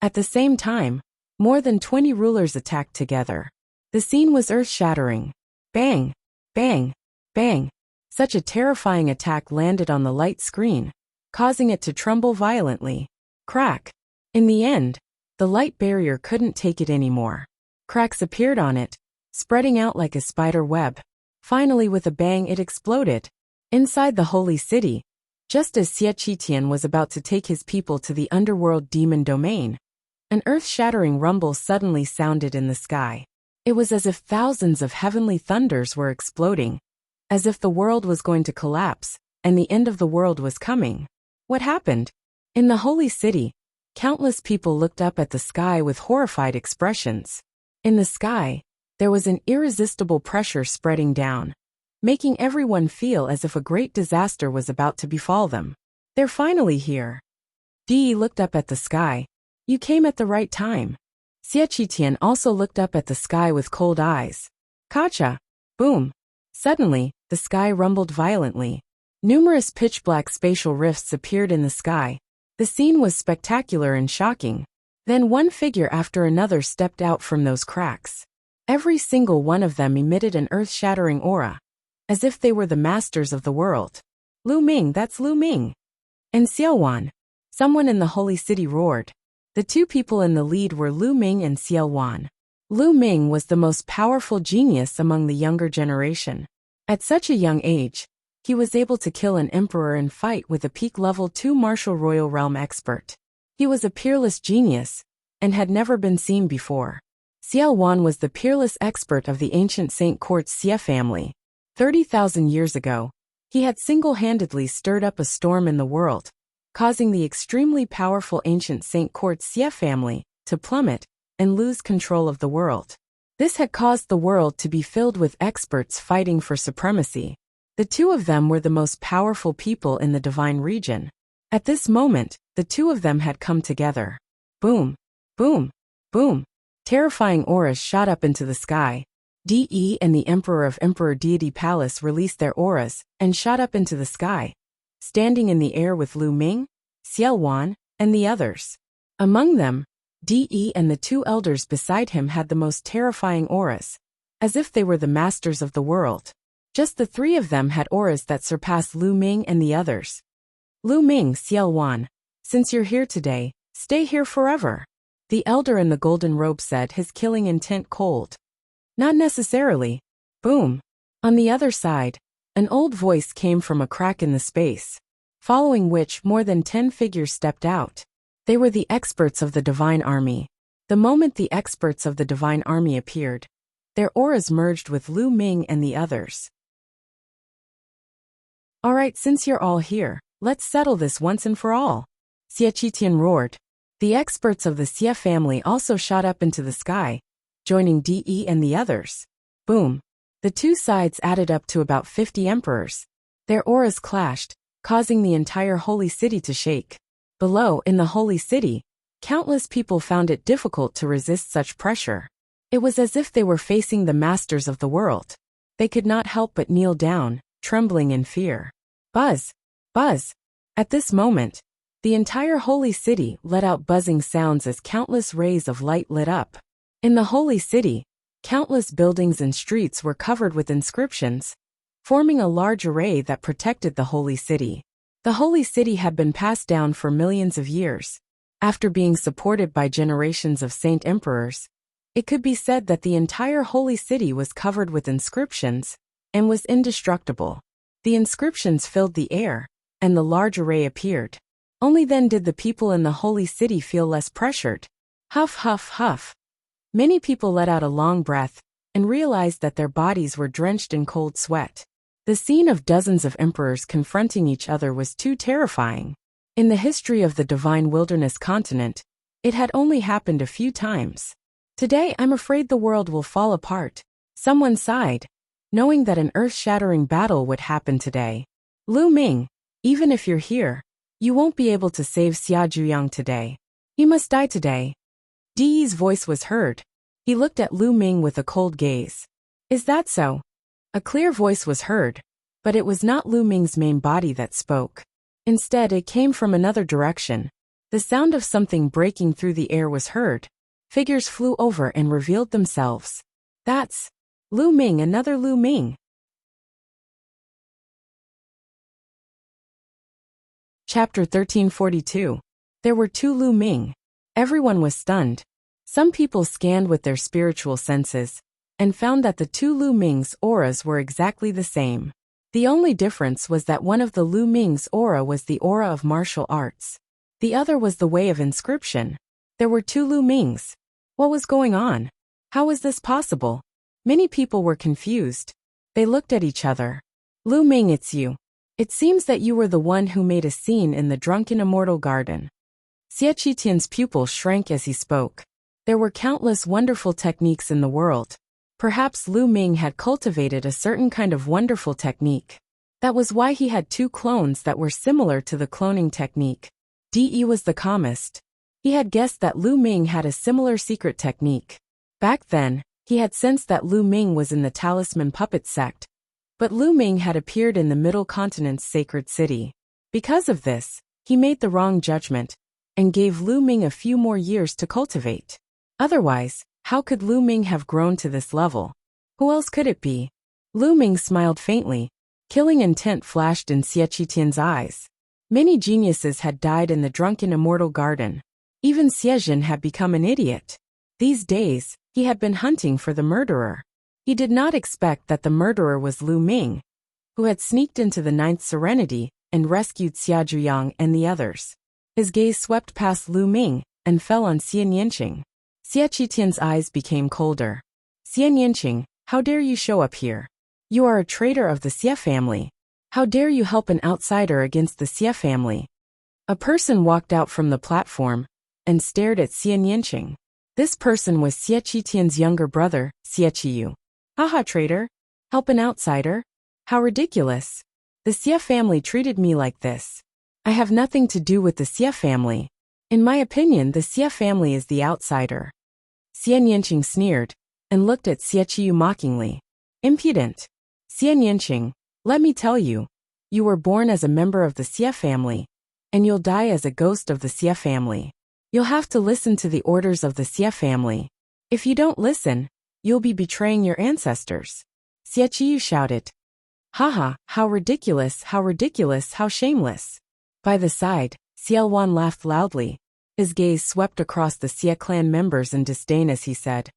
At the same time, more than 20 rulers attacked together. The scene was earth-shattering. Bang! Bang! Bang! Such a terrifying attack landed on the light screen, causing it to tremble violently. Crack! In the end, the light barrier couldn't take it anymore. Cracks appeared on it, spreading out like a spider web. Finally, with a bang, it exploded. Inside the holy city, just as Xiechitian was about to take his people to the underworld demon domain, an earth-shattering rumble suddenly sounded in the sky. It was as if thousands of heavenly thunders were exploding, as if the world was going to collapse, and the end of the world was coming. What happened? In the holy city, countless people looked up at the sky with horrified expressions. In the sky, there was an irresistible pressure spreading down, making everyone feel as if a great disaster was about to befall them. They're finally here. Di looked up at the sky. You came at the right time. Xiechitian also looked up at the sky with cold eyes. Kacha! Boom! Suddenly, the sky rumbled violently. Numerous pitch-black spatial rifts appeared in the sky. The scene was spectacular and shocking. Then one figure after another stepped out from those cracks. Every single one of them emitted an earth-shattering aura, as if they were the masters of the world. Lu Ming, that's Lu Ming! And Xiaowan! Someone in the holy city roared. The two people in the lead were Lu Ming and Xiaowan. Lu Ming was the most powerful genius among the younger generation. At such a young age, he was able to kill an emperor and fight with a peak level 2 martial royal realm expert. He was a peerless genius, and had never been seen before. Xiaowan was the peerless expert of the ancient Saint Court's Xie family. 30,000 years ago, he had single-handedly stirred up a storm in the world, causing the extremely powerful ancient Saint Court's Xie family to plummet and lose control of the world. This had caused the world to be filled with experts fighting for supremacy. The two of them were the most powerful people in the divine region. At this moment, the two of them had come together. Boom, boom, boom. Terrifying auras shot up into the sky. De and the Emperor of Emperor Deity Palace released their auras and shot up into the sky, standing in the air with Lu Ming, Xiao Wan, and the others. Among them, De and the two elders beside him had the most terrifying auras, as if they were the masters of the world. Just the three of them had auras that surpassed Lu Ming and the others. Lu Ming, Xiao Wan, since you're here today, stay here forever. The elder in the golden robe said, his killing intent cold. Not necessarily. Boom. On the other side, an old voice came from a crack in the space, following which more than 10 figures stepped out. They were the experts of the divine army. The moment the experts of the divine army appeared, their auras merged with Lu Ming and the others. Alright, since you're all here, let's settle this once and for all. Xie Qitian roared. The experts of the Xie family also shot up into the sky, joining De and the others. Boom. The two sides added up to about 50 emperors. Their auras clashed, causing the entire holy city to shake. Below, in the holy city, countless people found it difficult to resist such pressure. It was as if they were facing the masters of the world. They could not help but kneel down, trembling in fear. Buzz! Buzz! At this moment, the entire holy city let out buzzing sounds as countless rays of light lit up. In the holy city, countless buildings and streets were covered with inscriptions, forming a large array that protected the holy city. The holy city had been passed down for millions of years. After being supported by generations of saint emperors, it could be said that the entire holy city was covered with inscriptions and was indestructible. The inscriptions filled the air, and the large array appeared. Only then did the people in the holy city feel less pressured. Huff, huff, huff. Many people let out a long breath and realized that their bodies were drenched in cold sweat. The scene of dozens of emperors confronting each other was too terrifying. In the history of the divine wilderness continent, it had only happened a few times. Today I'm afraid the world will fall apart. Someone sighed, knowing that an earth-shattering battle would happen today. Lu Ming, even if you're here, you won't be able to save Xia Zhuyang today. He must die today. De's voice was heard. He looked at Lu Ming with a cold gaze. Is that so? A clear voice was heard, but it was not Lu Ming's main body that spoke. Instead, it came from another direction. The sound of something breaking through the air was heard. Figures flew over and revealed themselves. That's Lu Ming, another Lu Ming. Chapter 1342. There were two Lu Ming. Everyone was stunned. Some people scanned with their spiritual senses and found that the two Lu Ming's auras were exactly the same. The only difference was that one of the Lu Ming's aura was the aura of martial arts. The other was the way of inscription. There were two Lu Ming's. What was going on? How was this possible? Many people were confused. They looked at each other. Lu Ming, it's you. It seems that you were the one who made a scene in the drunken immortal garden. Xie Qitian's pupil shrank as he spoke. There were countless wonderful techniques in the world. Perhaps Lu Ming had cultivated a certain kind of wonderful technique. That was why he had two clones that were similar to the cloning technique. De was the calmest. He had guessed that Lu Ming had a similar secret technique. Back then, he had sensed that Lu Ming was in the Talisman Puppet sect, but Lu Ming had appeared in the Middle Continent's sacred city. Because of this, he made the wrong judgment and gave Lu Ming a few more years to cultivate. Otherwise, how could Lu Ming have grown to this level? Who else could it be? Lu Ming smiled faintly. Killing intent flashed in Xie Qitian's eyes. Many geniuses had died in the drunken immortal garden. Even Xiejin had become an idiot. These days, he had been hunting for the murderer. He did not expect that the murderer was Lu Ming, who had sneaked into the Ninth Serenity and rescued Xia Zhuyang and the others. His gaze swept past Lu Ming and fell on Xian Yanqing. Xie Qitian's eyes became colder. Xian Yanqing, how dare you show up here? You are a traitor of the Xie family. How dare you help an outsider against the Xie family? A person walked out from the platform and stared at Xian Yanqing. This person was Xie Qitian's younger brother, Xie Qiyu. Haha, traitor. Help an outsider? How ridiculous. The Xie family treated me like this. I have nothing to do with the Xie family. In my opinion, the Xie family is the outsider. Xian Yanqing sneered and looked at Xie Qiyu mockingly. Impudent. Xian Yanqing, let me tell you, you were born as a member of the Xie family, and you'll die as a ghost of the Xie family. You'll have to listen to the orders of the Xie family. If you don't listen, you'll be betraying your ancestors. Xie Qiyu shouted. Haha, how ridiculous, how shameless. By the side, Xiaowan laughed loudly. His gaze swept across the Xie clan members in disdain as he said,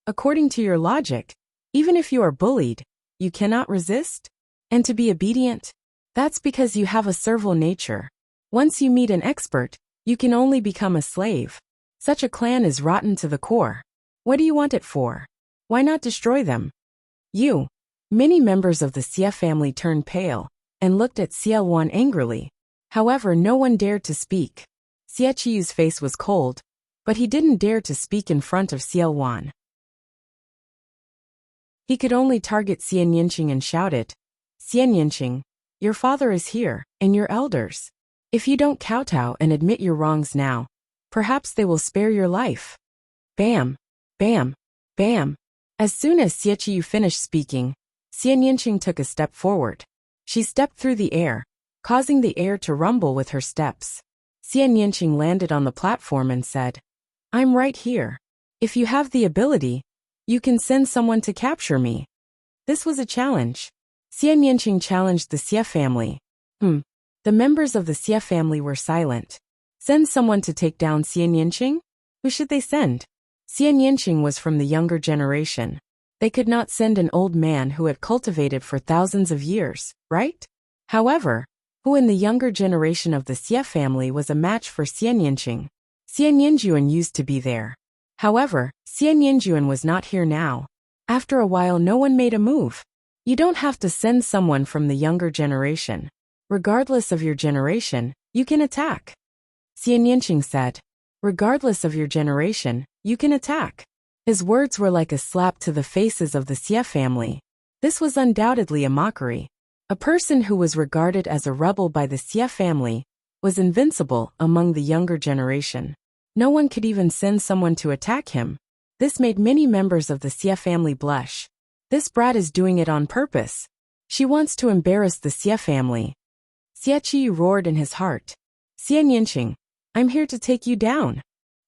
according to your logic, even if you are bullied, you cannot resist? And to be obedient? That's because you have a servile nature. Once you meet an expert, you can only become a slave. Such a clan is rotten to the core. What do you want it for? Why not destroy them? You. Many members of the Xie family turned pale and looked at Xiaowan angrily. However, no one dared to speak. Xie Qiyu's face was cold, but he didn't dare to speak in front of Xiaowan. He could only target Xian Yanqing and shouted, Xian Yanqing, your father is here, and your elders. If you don't kowtow and admit your wrongs now, perhaps they will spare your life. Bam, bam, bam. As soon as Xie Qiyu finished speaking, Xian Yanqing took a step forward. She stepped through the air, causing the air to rumble with her steps. Xian Yanqing landed on the platform and said, I'm right here. If you have the ability, you can send someone to capture me. This was a challenge. Xian Yanqing challenged the Xie family. The members of the Xie family were silent. Send someone to take down Xian Yanqing? Who should they send? Xian Yanqing was from the younger generation. They could not send an old man who had cultivated for thousands of years, right? However, who in the younger generation of the Xie family was a match for Xian Yanqing? Xian Yanjuan used to be there. However, Xian Yanjuan was not here now. After a while no one made a move. You don't have to send someone from the younger generation. Regardless of your generation, you can attack. Xian Yanqing said. Regardless of your generation, you can attack. His words were like a slap to the faces of the Xie family. This was undoubtedly a mockery. A person who was regarded as a rebel by the Xie family was invincible among the younger generation. No one could even send someone to attack him. This made many members of the Xie family blush. This brat is doing it on purpose. She wants to embarrass the Xie family. Xie Qiyu roared in his heart. Xian Yanqing, I'm here to take you down.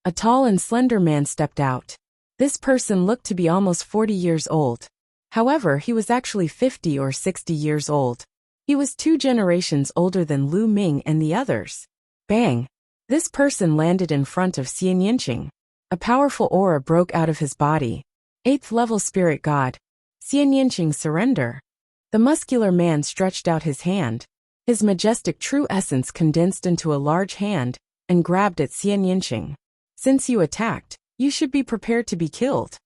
A tall and slender man stepped out. This person looked to be almost 40 years old. However, he was actually 50 or 60 years old. He was 2 generations older than Lu Ming and the others. Bang! This person landed in front of Xian Yanqing. A powerful aura broke out of his body. 8th level spirit god. Xian Yanqing surrender. The muscular man stretched out his hand. His majestic true essence condensed into a large hand and grabbed at Xian Yanqing. Since you attacked, you should be prepared to be killed.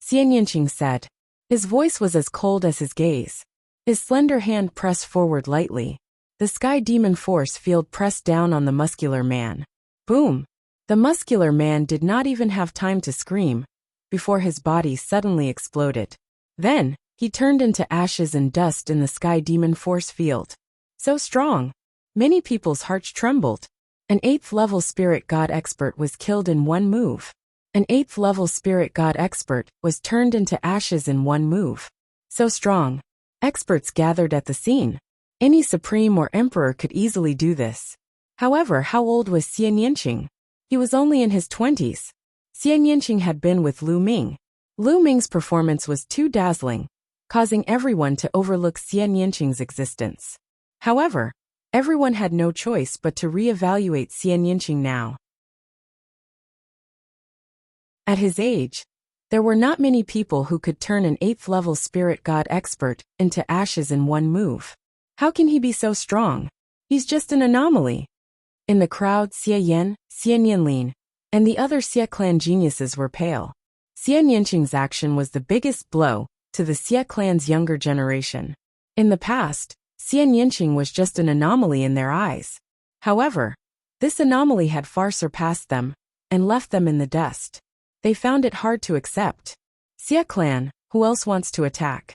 Xian Yanqing said. His voice was as cold as his gaze. His slender hand pressed forward lightly. The sky demon force field pressed down on the muscular man. Boom! The muscular man did not even have time to scream before his body suddenly exploded. Then, he turned into ashes and dust in the sky demon force field. So strong. Many people's hearts trembled. An 8th level spirit god expert was killed in one move. An 8th level spirit god expert was turned into ashes in one move. So strong. Experts gathered at the scene. Any supreme or emperor could easily do this. However, how old was Xian Yanqing? He was only in his 20s. Xian Yanqing had been with Lu Ming. Lu Ming's performance was too dazzling, causing everyone to overlook Xian Yanqing's existence. However, everyone had no choice but to re-evaluate Xian Yanqing now. At his age, there were not many people who could turn an 8th level spirit god expert into ashes in one move. How can he be so strong? He's just an anomaly. In the crowd, Xie Yan, Xian Yanlin, and the other Xie clan geniuses were pale. Xian Yanqing's action was the biggest blow to the Xie clan's younger generation. In the past, Xian Yanqing was just an anomaly in their eyes. However, this anomaly had far surpassed them and left them in the dust. They found it hard to accept. Xie clan, who else wants to attack?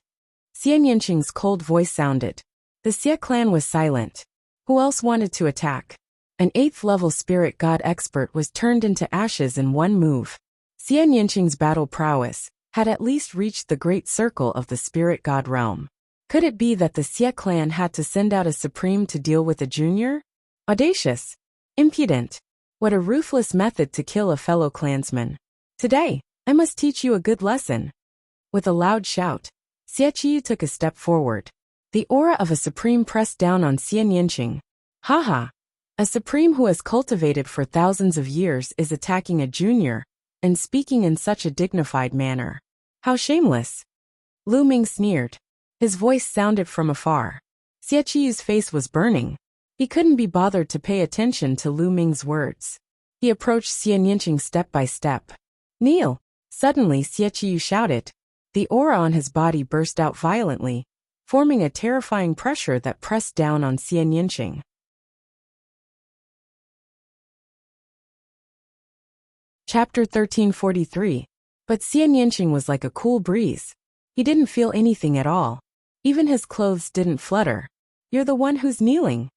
Xian Yinqing's cold voice sounded. The Xie clan was silent. Who else wanted to attack? An 8th-level spirit god expert was turned into ashes in one move. Xian Yinqing's battle prowess had at least reached the great circle of the spirit god realm. Could it be that the Xie clan had to send out a supreme to deal with a junior? Audacious. Impudent. What a ruthless method to kill a fellow clansman. Today, I must teach you a good lesson. With a loud shout, Xie Qiyu took a step forward. The aura of a supreme pressed down on Xian Yinqing. Haha. A supreme who has cultivated for thousands of years is attacking a junior, and speaking in such a dignified manner. How shameless. Lu Ming sneered. His voice sounded from afar. Xie Qiyu's face was burning. He couldn't be bothered to pay attention to Lu Ming's words. He approached Xian Yinqing step by step. Kneel! Suddenly Xie Qiyu shouted. The aura on his body burst out violently, forming a terrifying pressure that pressed down on Xian Yinqing. Chapter 1343. But Xian Yinqing was like a cool breeze. He didn't feel anything at all. Even his clothes didn't flutter. You're the one who's kneeling.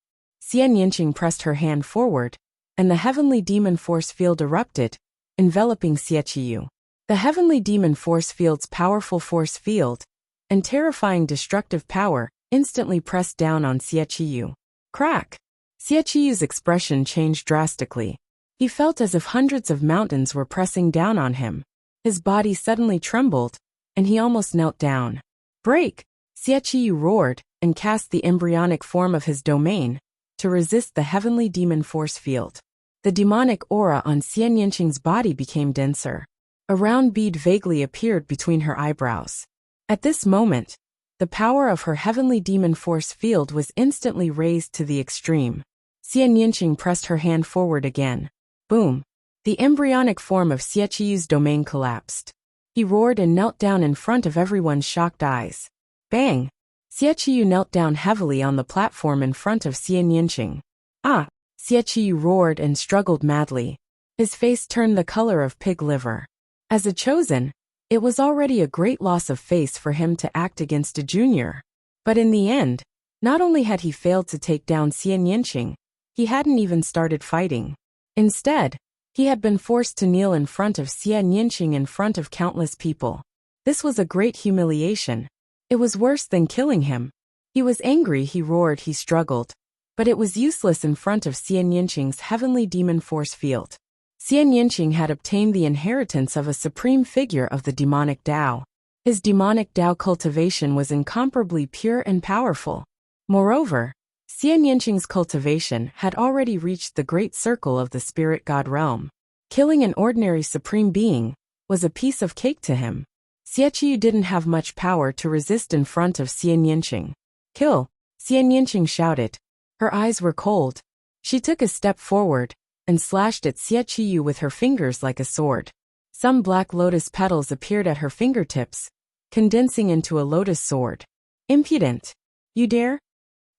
Xian Yinqing pressed her hand forward, and the heavenly demon force field erupted, enveloping Xie Qiyu. The heavenly demon force field's powerful force field and terrifying destructive power instantly pressed down on Xie Qiyu. Crack! Xie Qiyu's expression changed drastically. He felt as if hundreds of mountains were pressing down on him. His body suddenly trembled, and he almost knelt down. Break! Xie Qiyu roared and cast the embryonic form of his domain to resist the heavenly demon force field. The demonic aura on Xian Yinqing's body became denser. A round bead vaguely appeared between her eyebrows. At this moment, the power of her heavenly demon force field was instantly raised to the extreme. Xian Yinqing pressed her hand forward again. Boom! The embryonic form of Xie Qiyu's domain collapsed. He roared and knelt down in front of everyone's shocked eyes. Bang! Xie Qiyu knelt down heavily on the platform in front of Xian Yinqing. Ah! Xie Qiyu roared and struggled madly. His face turned the color of pig liver. As a chosen, it was already a great loss of face for him to act against a junior. But in the end, not only had he failed to take down Xian Yinqing, he hadn't even started fighting. Instead, he had been forced to kneel in front of Xian Yinqing in front of countless people. This was a great humiliation. It was worse than killing him. He was angry, he roared, he struggled. But it was useless in front of Xian Yinqing's heavenly demon force field. Xian Yinqing had obtained the inheritance of a supreme figure of the demonic Tao. His demonic Tao cultivation was incomparably pure and powerful. Moreover, Xian Yinqing's cultivation had already reached the great circle of the spirit god realm. Killing an ordinary supreme being was a piece of cake to him. Xie Qiyu didn't have much power to resist in front of Xian Yinqing. Kill! Xian Yinqing shouted. Her eyes were cold. She took a step forward and slashed at Xie Qiyu with her fingers like a sword. Some black lotus petals appeared at her fingertips, condensing into a lotus sword. Impudent! You dare?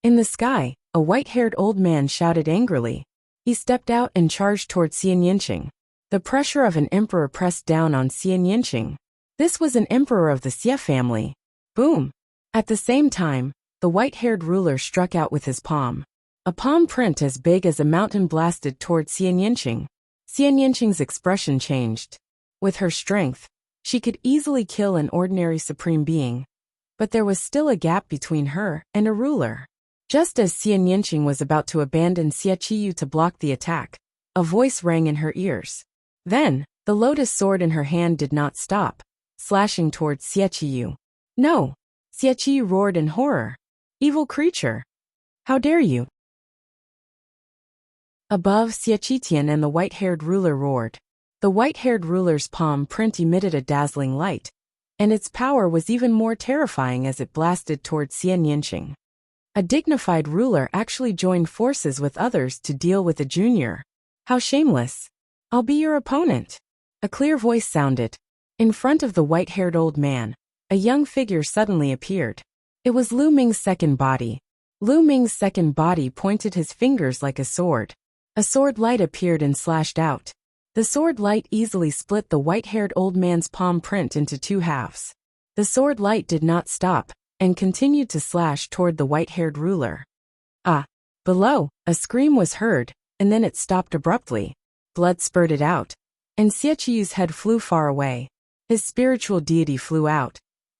In the sky, a white-haired old man shouted angrily. He stepped out and charged toward Xian Yinqing. The pressure of an emperor pressed down on Xian Yinqing. This was an emperor of the Xie family. Boom! At the same time, the white-haired ruler struck out with his palm. A palm print as big as a mountain blasted toward Xian Yinqing. Xian Yinqing's expression changed. With her strength, she could easily kill an ordinary supreme being. But there was still a gap between her and a ruler. Just as Xian Yinqing was about to abandon Xie Qiyu to block the attack, a voice rang in her ears. Then, the lotus sword in her hand did not stop, slashing towards Xie Qiyu. No! Xie Qiyu roared in horror. Evil creature! How dare you! Above, Xie Qitian and the white-haired ruler roared. The white-haired ruler's palm print emitted a dazzling light, and its power was even more terrifying as it blasted towards Xian Yinqing. A dignified ruler actually joined forces with others to deal with a junior. How shameless! I'll be your opponent! A clear voice sounded. In front of the white-haired old man, a young figure suddenly appeared. It was Lu Ming's second body. Lu Ming's second body pointed his fingers like a sword. A sword light appeared and slashed out. The sword light easily split the white-haired old man's palm print into two halves. The sword light did not stop, and continued to slash toward the white-haired ruler. Ah! Below, a scream was heard, and then it stopped abruptly. Blood spurted out, and Xiechiyu's head flew far away. His spiritual deity flew out,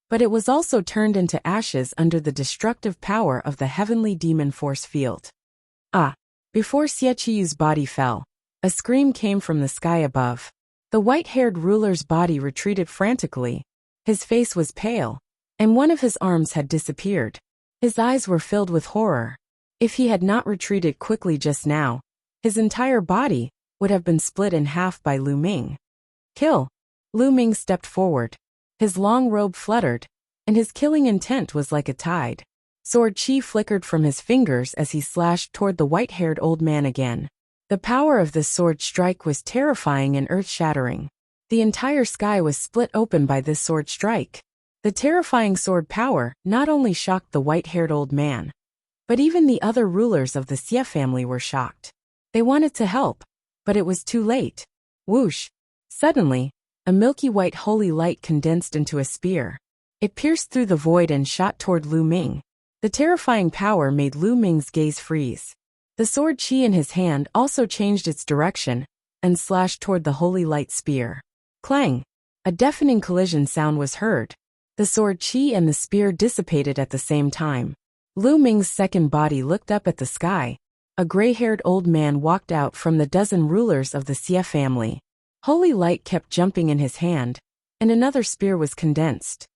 but it was also turned into ashes under the destructive power of the heavenly demon force field. Ah! Before Xiechiyu's body fell, a scream came from the sky above. The white-haired ruler's body retreated frantically. His face was pale, and one of his arms had disappeared. His eyes were filled with horror. If he had not retreated quickly just now, his entire body would have been split in half by Lu Ming. Kill! Lu Ming stepped forward. His long robe fluttered, and his killing intent was like a tide. Sword chi flickered from his fingers as he slashed toward the white-haired old man again. The power of this sword strike was terrifying and earth-shattering. The entire sky was split open by this sword strike. The terrifying sword power not only shocked the white-haired old man, but even the other rulers of the Xie family were shocked. They wanted to help, but it was too late. Whoosh! Suddenly, a milky white holy light condensed into a spear. It pierced through the void and shot toward Lu Ming. The terrifying power made Lu Ming's gaze freeze. The sword chi in his hand also changed its direction and slashed toward the holy light spear. Clang! A deafening collision sound was heard. The sword chi and the spear dissipated at the same time. Lu Ming's second body looked up at the sky. A gray-haired old man walked out from the dozen rulers of the Xie family. Holy light kept jumping in his hand, and another spear was condensed.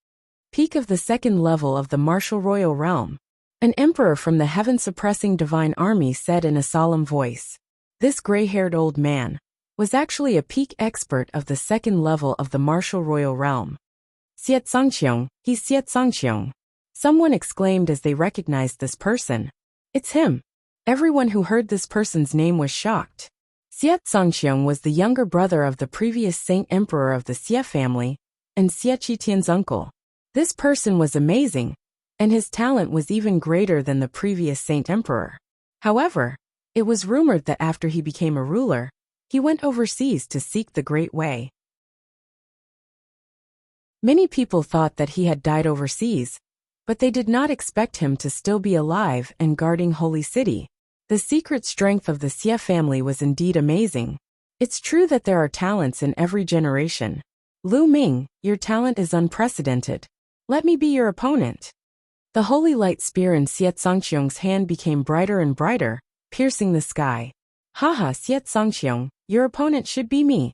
Peak of the second level of the martial royal realm. An emperor from the heaven-suppressing divine army said in a solemn voice. This gray-haired old man was actually a peak expert of the second level of the martial royal realm. Xiet Zongqiong, he's Xiet Zongqiong. Someone exclaimed as they recognized this person. It's him. Everyone who heard this person's name was shocked. Xiet Zongqiong was the younger brother of the previous Saint Emperor of the Xie family, and Xie Qitian's uncle. This person was amazing, and his talent was even greater than the previous Saint Emperor. However, it was rumored that after he became a ruler, he went overseas to seek the Great Way. Many people thought that he had died overseas, but they did not expect him to still be alive and guarding Holy City. The secret strength of the Xie family was indeed amazing. It's true that there are talents in every generation. Lu Ming, your talent is unprecedented. Let me be your opponent. The holy light spear in Xiet Zongqiong's hand became brighter and brighter, piercing the sky. Haha, Xiet Zongqiong, your opponent should be me.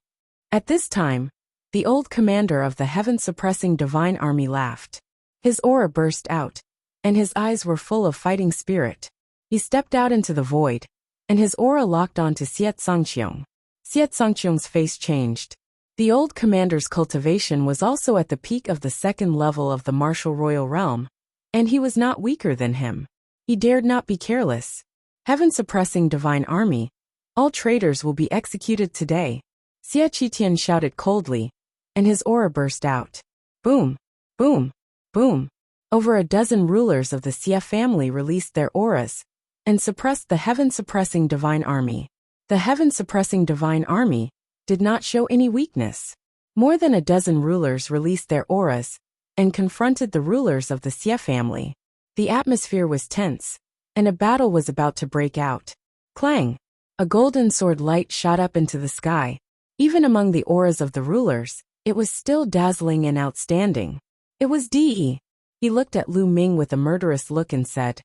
At this time, the old commander of the heaven-suppressing divine army laughed. His aura burst out, and his eyes were full of fighting spirit. He stepped out into the void, and his aura locked onto Xiet Zongqiong. Xiet Zongqiong's face changed. The old commander's cultivation was also at the peak of the second level of the martial royal realm, and he was not weaker than him. He dared not be careless. Heaven-suppressing divine army, all traitors will be executed today. Xie Qitian shouted coldly, and his aura burst out. Boom! Boom! Boom! Over a dozen rulers of the Xie family released their auras and suppressed the heaven-suppressing divine army. The heaven-suppressing divine army did not show any weakness. More than a dozen rulers released their auras and confronted the rulers of the Xie family. The atmosphere was tense, and a battle was about to break out. Clang! A golden sword light shot up into the sky. Even among the auras of the rulers, it was still dazzling and outstanding. It was De. He looked at Lu Ming with a murderous look and said,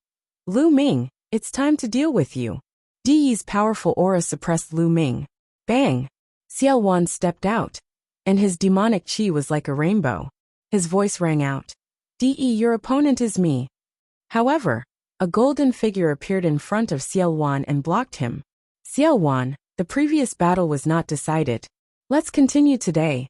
Lu Ming, it's time to deal with you. De's powerful aura suppressed Lu Ming. Bang! Xiao Wan stepped out, and his demonic chi was like a rainbow. His voice rang out. De, your opponent is me. However, a golden figure appeared in front of Xiao Wan and blocked him. Xiao Wan, the previous battle was not decided. Let's continue today.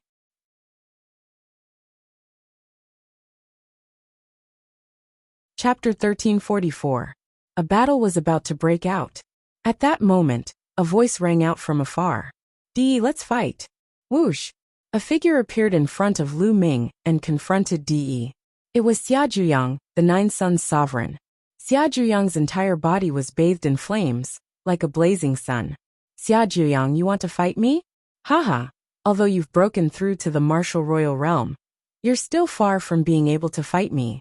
Chapter 1344. A battle was about to break out. At that moment, a voice rang out from afar. De, let's fight. Whoosh! A figure appeared in front of Lu Ming and confronted De. It was Xia Zhuyang, the Nine Suns sovereign. Xia Zhuyang's entire body was bathed in flames, like a blazing sun. Xia Zhuyang, you want to fight me? Haha! Although you've broken through to the martial royal realm, you're still far from being able to fight me.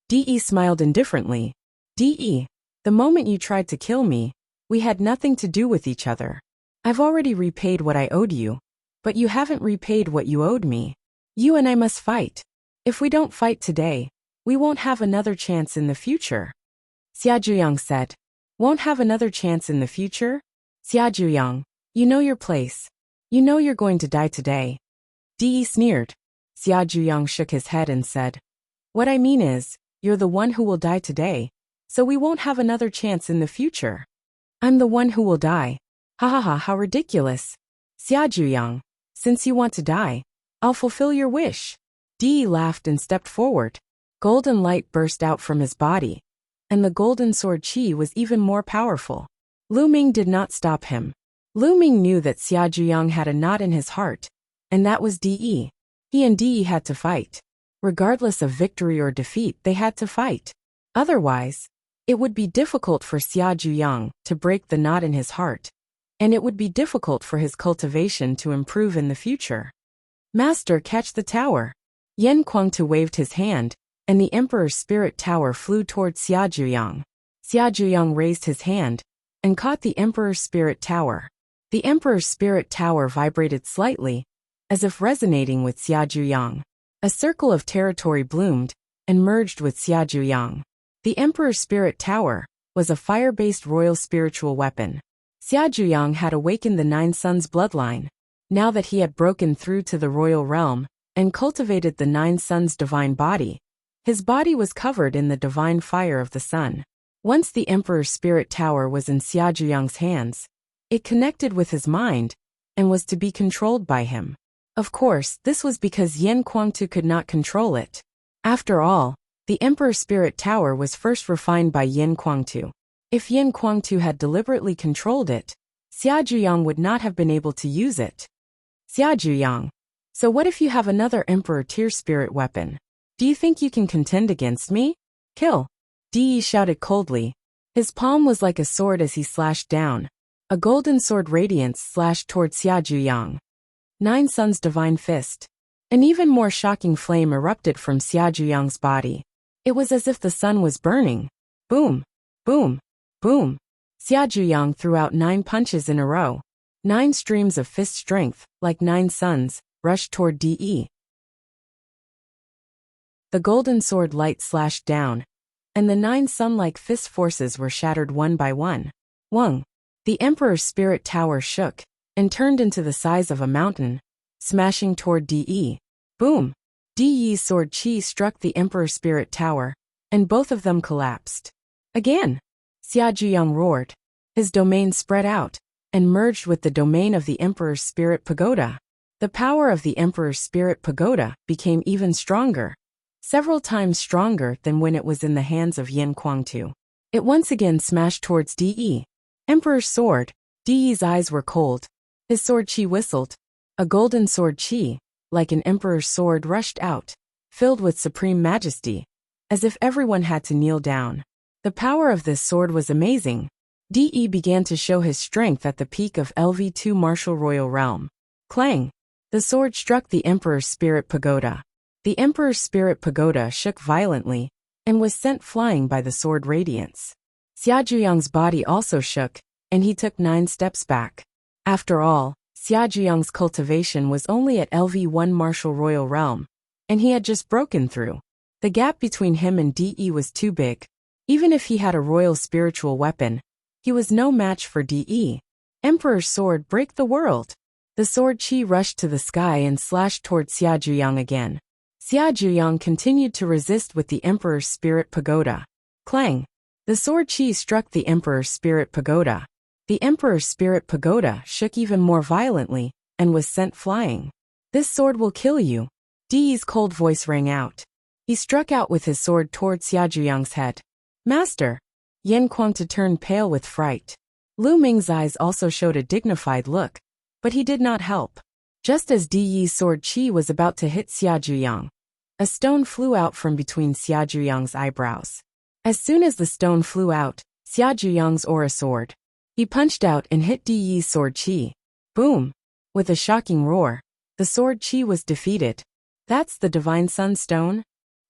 De smiled indifferently. De, the moment you tried to kill me, we had nothing to do with each other. I've already repaid what I owed you, but you haven't repaid what you owed me. You and I must fight. If we don't fight today, we won't have another chance in the future. Xia Zhuyang said. Won't have another chance in the future? Xia Zhuyang, you know your place. You know you're going to die today. De sneered. Xia Zhuyang shook his head and said, what I mean is, you're the one who will die today, so we won't have another chance in the future. I'm the one who will die. Ha ha ha, how ridiculous. Xia Zhuyang, since you want to die, I'll fulfill your wish. De laughed and stepped forward. Golden light burst out from his body, and the golden sword qi was even more powerful. Lu Ming did not stop him. Lu Ming knew that Xia Zhuyang had a knot in his heart, and that was De. He and De had to fight. Regardless of victory or defeat, they had to fight. Otherwise, it would be difficult for Xia Zhuyang to break the knot in his heart, and it would be difficult for his cultivation to improve in the future. Master, catch the tower. Yen Kuangtu waved his hand, and the Emperor's spirit tower flew toward Xia Zhuyang. Xia Zhuyang raised his hand and caught the Emperor's spirit tower. The Emperor's spirit tower vibrated slightly, as if resonating with Xia Zhuyang. A circle of territory bloomed and merged with Xia Zhuyang. The Emperor's spirit tower was a fire-based royal spiritual weapon. Xia Zhuyang had awakened the Nine Suns bloodline. Now that he had broken through to the royal realm and cultivated the Nine Suns' divine body, his body was covered in the divine fire of the sun. Once the Emperor's spirit tower was in Xia Zhuyang's hands, it connected with his mind and was to be controlled by him. Of course, this was because Yen Kuangtu could not control it. After all, the Emperor's spirit tower was first refined by Yen Kuangtu. If Yen Kuangtu had deliberately controlled it, Xia Zhuyang would not have been able to use it. Xia Zhuyang, so what if you have another Emperor tier spirit weapon? Do you think you can contend against me? Kill! De shouted coldly. His palm was like a sword as he slashed down. A golden sword radiance slashed toward Xia Zhuyang. Nine Suns' divine fist. An even more shocking flame erupted from Xia Zhuyang's body. It was as if the sun was burning. Boom! Boom! Boom! Xia Zhuyang threw out 9 punches in a row. 9 streams of fist strength, like 9 suns, rushed toward De. The golden sword light slashed down, and the 9 sun-like fist forces were shattered one by one. Wung! The Emperor's spirit tower shook and turned into the size of a mountain, smashing toward De. Boom! De's sword qi struck the Emperor's spirit tower, and both of them collapsed. Again! Xia Zhuyang roared. His domain spread out and merged with the domain of the Emperor's spirit pagoda. The power of the Emperor's spirit pagoda became even stronger, several times stronger than when it was in the hands of Yen Kuangtu. It once again smashed towards De. Emperor's sword. De's eyes were cold. His sword qi whistled. A golden sword qi, like an emperor's sword, rushed out, filled with supreme majesty, as if everyone had to kneel down. The power of this sword was amazing. De began to show his strength at the peak of LV2 martial royal realm. Clang! The sword struck the Emperor's spirit pagoda. The Emperor's spirit pagoda shook violently and was sent flying by the sword radiance. Xia Zhuyang's body also shook, and he took 9 steps back. After all, Xia Zhuyang's cultivation was only at LV1 martial royal realm, and he had just broken through. The gap between him and De was too big. Even if he had a royal spiritual weapon, he was no match for De. Emperor's sword, break the world! The sword qi rushed to the sky and slashed toward Xia Zhuyang again. Xia Zhuyang continued to resist with the Emperor's spirit pagoda. Clang! The sword qi struck the Emperor's spirit pagoda. The Emperor's spirit pagoda shook even more violently and was sent flying. This sword will kill you. De's cold voice rang out. He struck out with his sword toward Xia Zhuyang's head. Master! Yen Kuangtu turned pale with fright. Lu Ming's eyes also showed a dignified look, but he did not help. Just as De's sword qi was about to hit Xia Zhuyang, a stone flew out from between Xia Zhuyang's eyebrows. As soon as the stone flew out, Xia Zhuyang's aura soared. He punched out and hit De's sword qi. Boom! With a shocking roar, the sword qi was defeated. That's the Divine Sun Stone?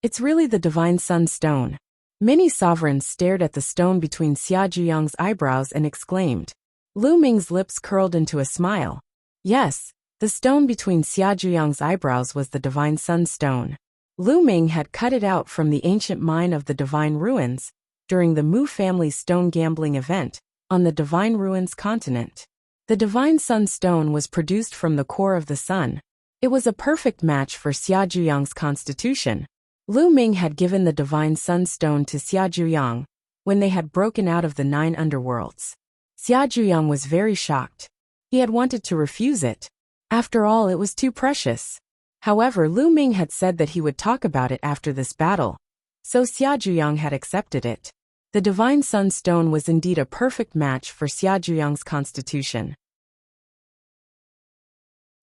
It's really the Divine Sun Stone. Many sovereigns stared at the stone between Xia Zhuyang's eyebrows and exclaimed. Lu Ming's lips curled into a smile. Yes, the stone between Xia Zhuyang's eyebrows was the Divine Sun Stone. Lu Ming had cut it out from the ancient mine of the Divine Ruins during the Mu family's stone gambling event on the Divine Ruins continent. The Divine Sun Stone was produced from the core of the sun. It was a perfect match for Xia Zhuyang's constitution. Lu Ming had given the Divine Sun Stone to Xia Zhuyang when they had broken out of the 9 underworlds. Xia Zhuyang was very shocked. He had wanted to refuse it. After all, it was too precious. However, Lu Ming had said that he would talk about it after this battle, so Xia Zhuyang had accepted it. The Divine Sun Stone was indeed a perfect match for Xia Zhuyang's constitution.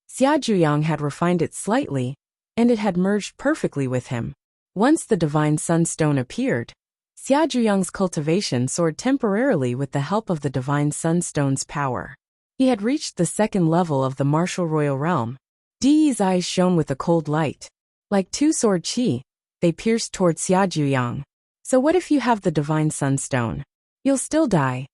Xia Zhuyang had refined it slightly, and it had merged perfectly with him. Once the Divine Sun Stone appeared, Xia Zhuyang's cultivation soared temporarily with the help of the Divine Sun Stone's power. He had reached the 2nd level of the martial royal realm. Di's eyes shone with a cold light. Like 2 sword qi, they pierced toward Xia Zhuyang. So what if you have the Divine Sun Stone? You'll still die.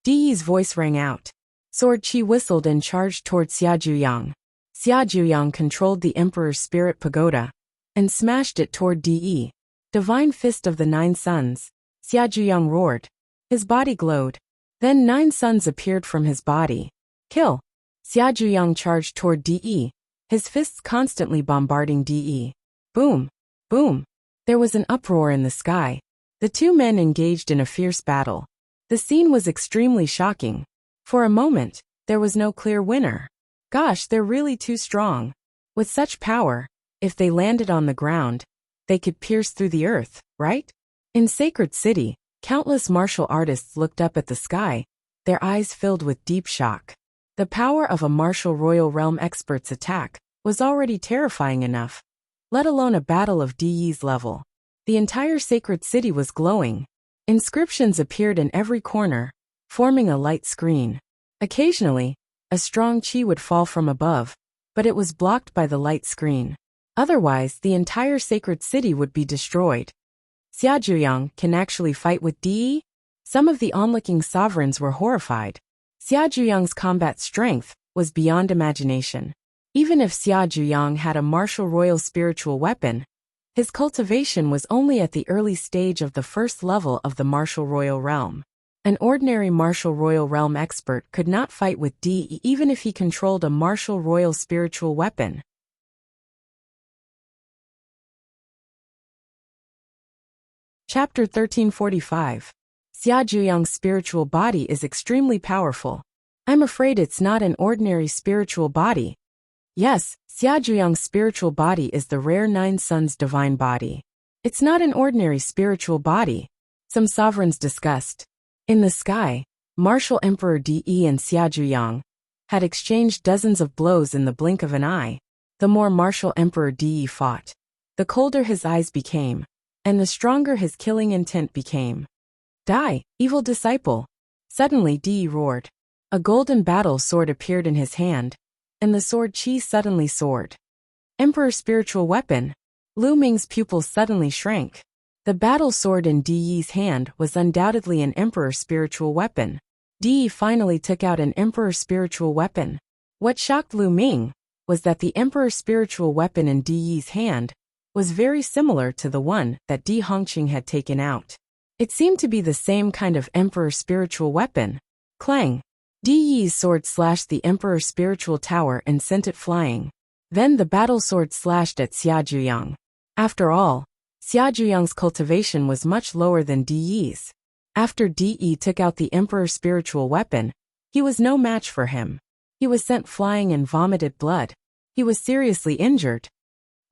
Di's voice rang out. Sword qi whistled and charged toward Xia Zhuyang. Xia Zhuyang controlled the Emperor's Spirit Pagoda and smashed it toward De. Divine Fist of the 9 Suns. Xia Zhuyang roared. His body glowed. Then 9 suns appeared from his body. Kill. Xia Zhuyang charged toward De, his fists constantly bombarding De. Boom. Boom. There was an uproar in the sky. The 2 men engaged in a fierce battle. The scene was extremely shocking. For a moment, there was no clear winner. Gosh, they're really too strong. With such power, if they landed on the ground, they could pierce through the earth, right? In Sacred City, countless martial artists looked up at the sky, their eyes filled with deep shock. The power of a martial royal realm expert's attack was already terrifying enough, let alone a battle of De's level. The entire Sacred City was glowing. Inscriptions appeared in every corner, forming a light screen. Occasionally, a strong qi would fall from above, but it was blocked by the light screen. Otherwise, the entire Sacred City would be destroyed. Xia Zhuyang can actually fight with De? Some of the onlooking sovereigns were horrified. Xia Zhuyang's combat strength was beyond imagination. Even if Xia Zhuyang had a martial royal spiritual weapon, his cultivation was only at the early stage of the 1st level of the martial royal realm. An ordinary martial royal realm expert could not fight with De even if he controlled a martial royal spiritual weapon. Chapter 1345. Xia Zhuyang's spiritual body is extremely powerful. I'm afraid it's not an ordinary spiritual body. Yes, Xia Zhuyang's spiritual body is the rare 9 Suns divine body. It's not an ordinary spiritual body. Some sovereigns discussed. In the sky, Martial Emperor De and Xia Zhuyang had exchanged dozens of blows in the blink of an eye. The more Martial Emperor De fought, the colder his eyes became, and the stronger his killing intent became. Die, evil disciple! Suddenly De roared. A golden battle sword appeared in his hand, and the sword qi suddenly soared. Emperor spiritual weapon! Lu Ming's pupils suddenly shrank. The battle sword in De's hand was undoubtedly an emperor spiritual weapon. De finally took out an emperor spiritual weapon. What shocked Lu Ming was that the emperor spiritual weapon in De's hand was very similar to the one that Di Hongqing had taken out. It seemed to be the same kind of emperor spiritual weapon. Clang! De's sword slashed the emperor spiritual tower and sent it flying. Then the battle sword slashed at Xia Zhuyang. After all, Xia Zhuyang's cultivation was much lower than De's. After De took out the emperor spiritual weapon, he was no match for him. He was sent flying and vomited blood. He was seriously injured.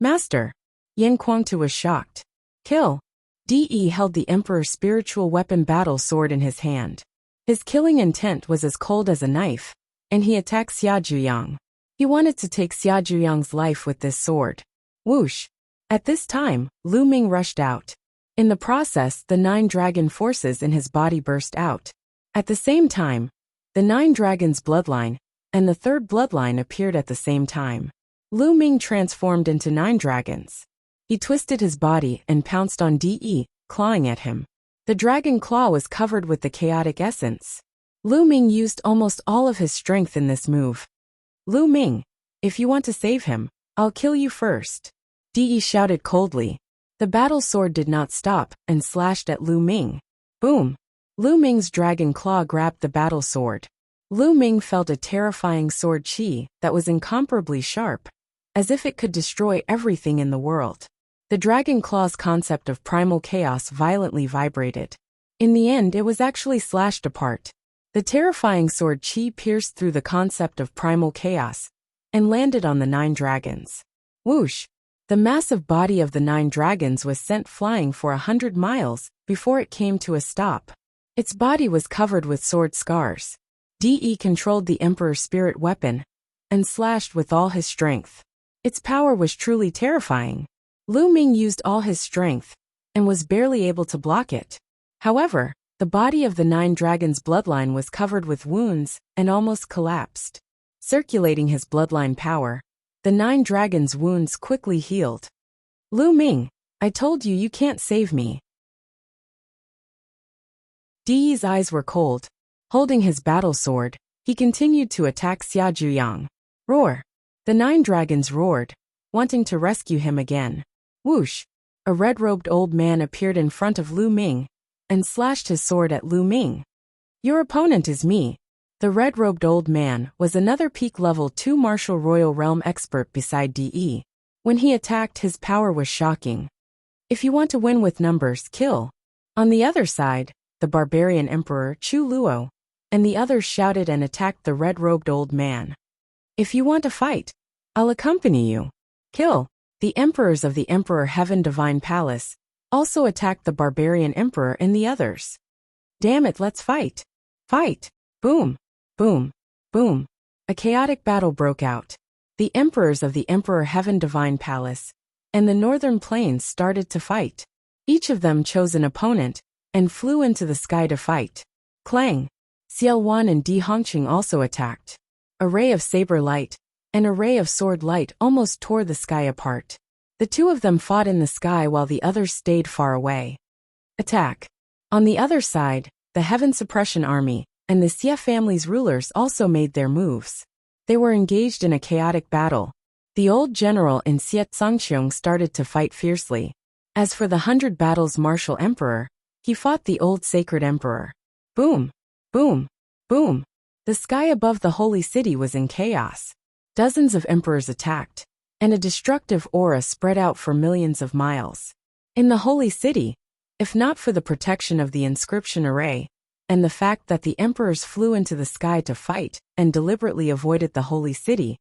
Master! Yan Kuangtu was shocked. Kill! De held the emperor's spiritual weapon battle sword in his hand. His killing intent was as cold as a knife, and he attacked Xia Zhuyang. He wanted to take Xia Zhuyang's life with this sword. Whoosh! At this time, Lu Ming rushed out. In the process, the 9 dragon forces in his body burst out. At the same time, the 9 dragons' bloodline and the 3rd bloodline appeared at the same time. Lu Ming transformed into 9 dragons. He twisted his body and pounced on De, clawing at him. The dragon claw was covered with the chaotic essence. Lu Ming used almost all of his strength in this move. Lu Ming, if you want to save him, I'll kill you first. De shouted coldly. The battle sword did not stop and slashed at Lu Ming. Boom! Lu Ming's dragon claw grabbed the battle sword. Lu Ming felt a terrifying sword chi that was incomparably sharp, as if it could destroy everything in the world. The dragon claw's concept of primal chaos violently vibrated. In the end, it was actually slashed apart. The terrifying sword chi pierced through the concept of primal chaos and landed on the 9 dragons. Whoosh! The massive body of the 9 dragons was sent flying for 100 miles before it came to a stop. Its body was covered with sword scars. De controlled the Emperor's spirit weapon and slashed with all his strength. Its power was truly terrifying. Lu Ming used all his strength and was barely able to block it. However, the body of the 9 dragons' bloodline was covered with wounds and almost collapsed. Circulating his bloodline power, the 9 dragons' wounds quickly healed. Lu Ming, I told you you can't save me. De's eyes were cold. Holding his battle sword, he continued to attack Xia Zhuyang. Roar! The 9 dragons roared, wanting to rescue him again. Whoosh! A red-robed old man appeared in front of Lu Ming and slashed his sword at Lu Ming. Your opponent is me. The red-robed old man was another peak level 2 martial royal realm expert beside De. When he attacked, his power was shocking. If you want to win with numbers, kill. On the other side, the barbarian emperor Chu Luo and the others shouted and attacked the red-robed old man. If you want to fight, I'll accompany you. Kill. The emperors of the Emperor Heaven Divine Palace also attacked the barbarian emperor and the others. Damn it, let's fight. Fight. Boom. Boom. Boom. A chaotic battle broke out. The emperors of the Emperor Heaven Divine Palace and the Northern Plains started to fight. Each of them chose an opponent and flew into the sky to fight. Clang. Xiao Wan and Di Hongqing also attacked. A ray of saber light and a ray of sword light almost tore the sky apart. The 2 of them fought in the sky while the others stayed far away. Attack. On the other side, the Heaven Suppression Army and the Xia family's rulers also made their moves. They were engaged in a chaotic battle. The old general in Xia Zongqiong started to fight fiercely. As for the 100 Battles martial emperor, he fought the old sacred emperor. Boom. Boom. Boom. The sky above the holy city was in chaos. Dozens of emperors attacked, and a destructive aura spread out for millions of miles. In the holy city, if not for the protection of the inscription array, and the fact that the emperors flew into the sky to fight and deliberately avoided the holy city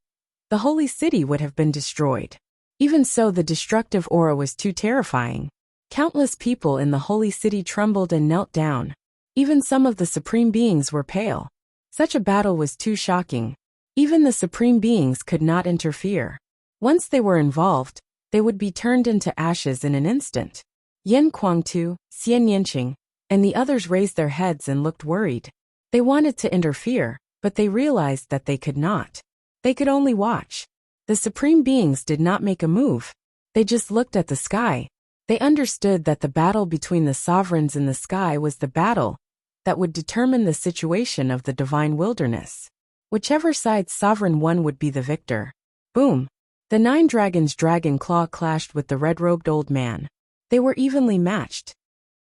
would have been destroyed. Even so, the destructive aura was too terrifying. Countless people in the holy city trembled and knelt down. Even some of the supreme beings were pale. Such a battle was too shocking. Even the supreme beings could not interfere. Once they were involved, they would be turned into ashes in an instant. Yen Kuangtu, Xian Yanqing, and the others raised their heads and looked worried. They wanted to interfere, but they realized that they could not. They could only watch. The supreme beings did not make a move. They just looked at the sky. They understood that the battle between the sovereigns in the sky was the battle that would determine the situation of the divine wilderness. Whichever side sovereign won would be the victor. Boom! The 9 dragons' dragon claw clashed with the red-robed old man. They were evenly matched.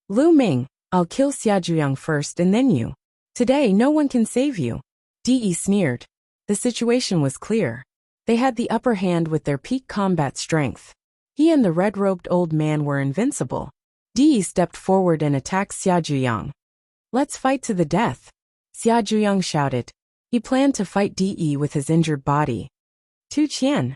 Lu Ming, I'll kill Xia Zhuyang first and then you. Today no one can save you. De sneered. The situation was clear. They had the upper hand with their peak combat strength. He and the red-robed old man were invincible. De stepped forward and attacked Xia Zhuyang. Let's fight to the death. Xia Zhuyang shouted. He planned to fight De with his injured body. Tu Qian.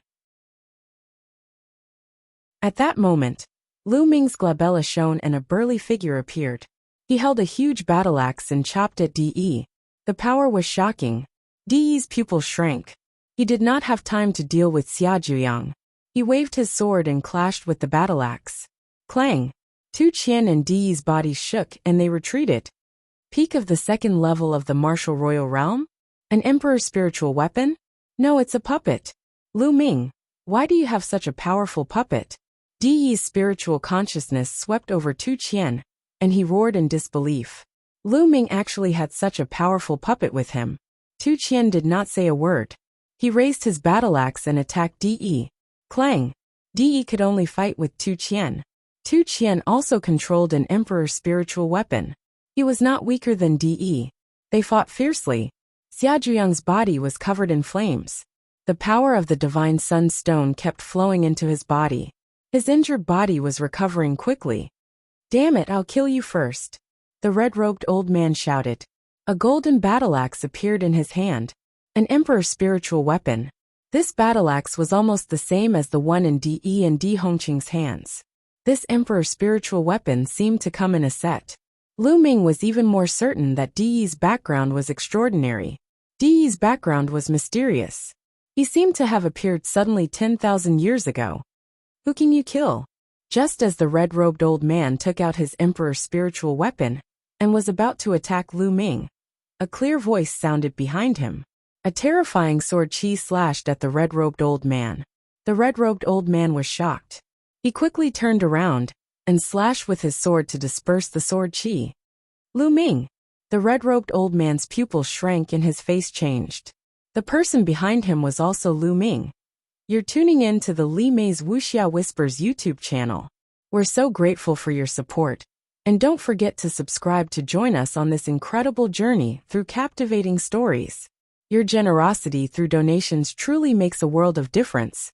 At that moment, Lu Ming's glabella shone and a burly figure appeared. He held a huge battle axe and chopped at De. The power was shocking. De's pupil shrank. He did not have time to deal with Xia Zhuyang. He waved his sword and clashed with the battle axe. Clang! Tu Qian and De's bodies shook and they retreated. Peak of the 2nd level of the martial royal realm? An emperor's spiritual weapon? No, it's a puppet. Lu Ming, why do you have such a powerful puppet? Di's spiritual consciousness swept over Tu Qian, and he roared in disbelief. Lu Ming actually had such a powerful puppet with him. Tu Qian did not say a word. He raised his battle axe and attacked Di. Clang! Di could only fight with Tu Qian. Tu Qian also controlled an emperor's spiritual weapon. He was not weaker than Di. They fought fiercely. Xiaozhuyang's body was covered in flames. The power of the divine sun stone kept flowing into his body. His injured body was recovering quickly. Damn it, I'll kill you first. The red-robed old man shouted. A golden battle axe appeared in his hand. An emperor's spiritual weapon. This battle axe was almost the same as the one in Di and Di Hongqing's hands. This emperor's spiritual weapon seemed to come in a set. Lu Ming was even more certain that Di's background was extraordinary. Di's background was mysterious. He seemed to have appeared suddenly 10,000 years ago. Who can you kill? Just as the red-robed old man took out his emperor's spiritual weapon and was about to attack Lu Ming, a clear voice sounded behind him. A terrifying sword chi slashed at the red-robed old man. The red-robed old man was shocked. He quickly turned around and slashed with his sword to disperse the sword chi. Lu Ming! The red-robed old man's pupils shrank and his face changed. The person behind him was also Lu Ming. You're tuning in to the Li Mei's Wuxia Whispers YouTube channel. We're so grateful for your support. And don't forget to subscribe to join us on this incredible journey through captivating stories. Your generosity through donations truly makes a world of difference,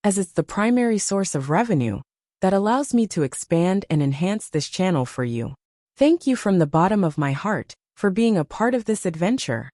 as it's the primary source of revenue that allows me to expand and enhance this channel for you. Thank you from the bottom of my heart for being a part of this adventure.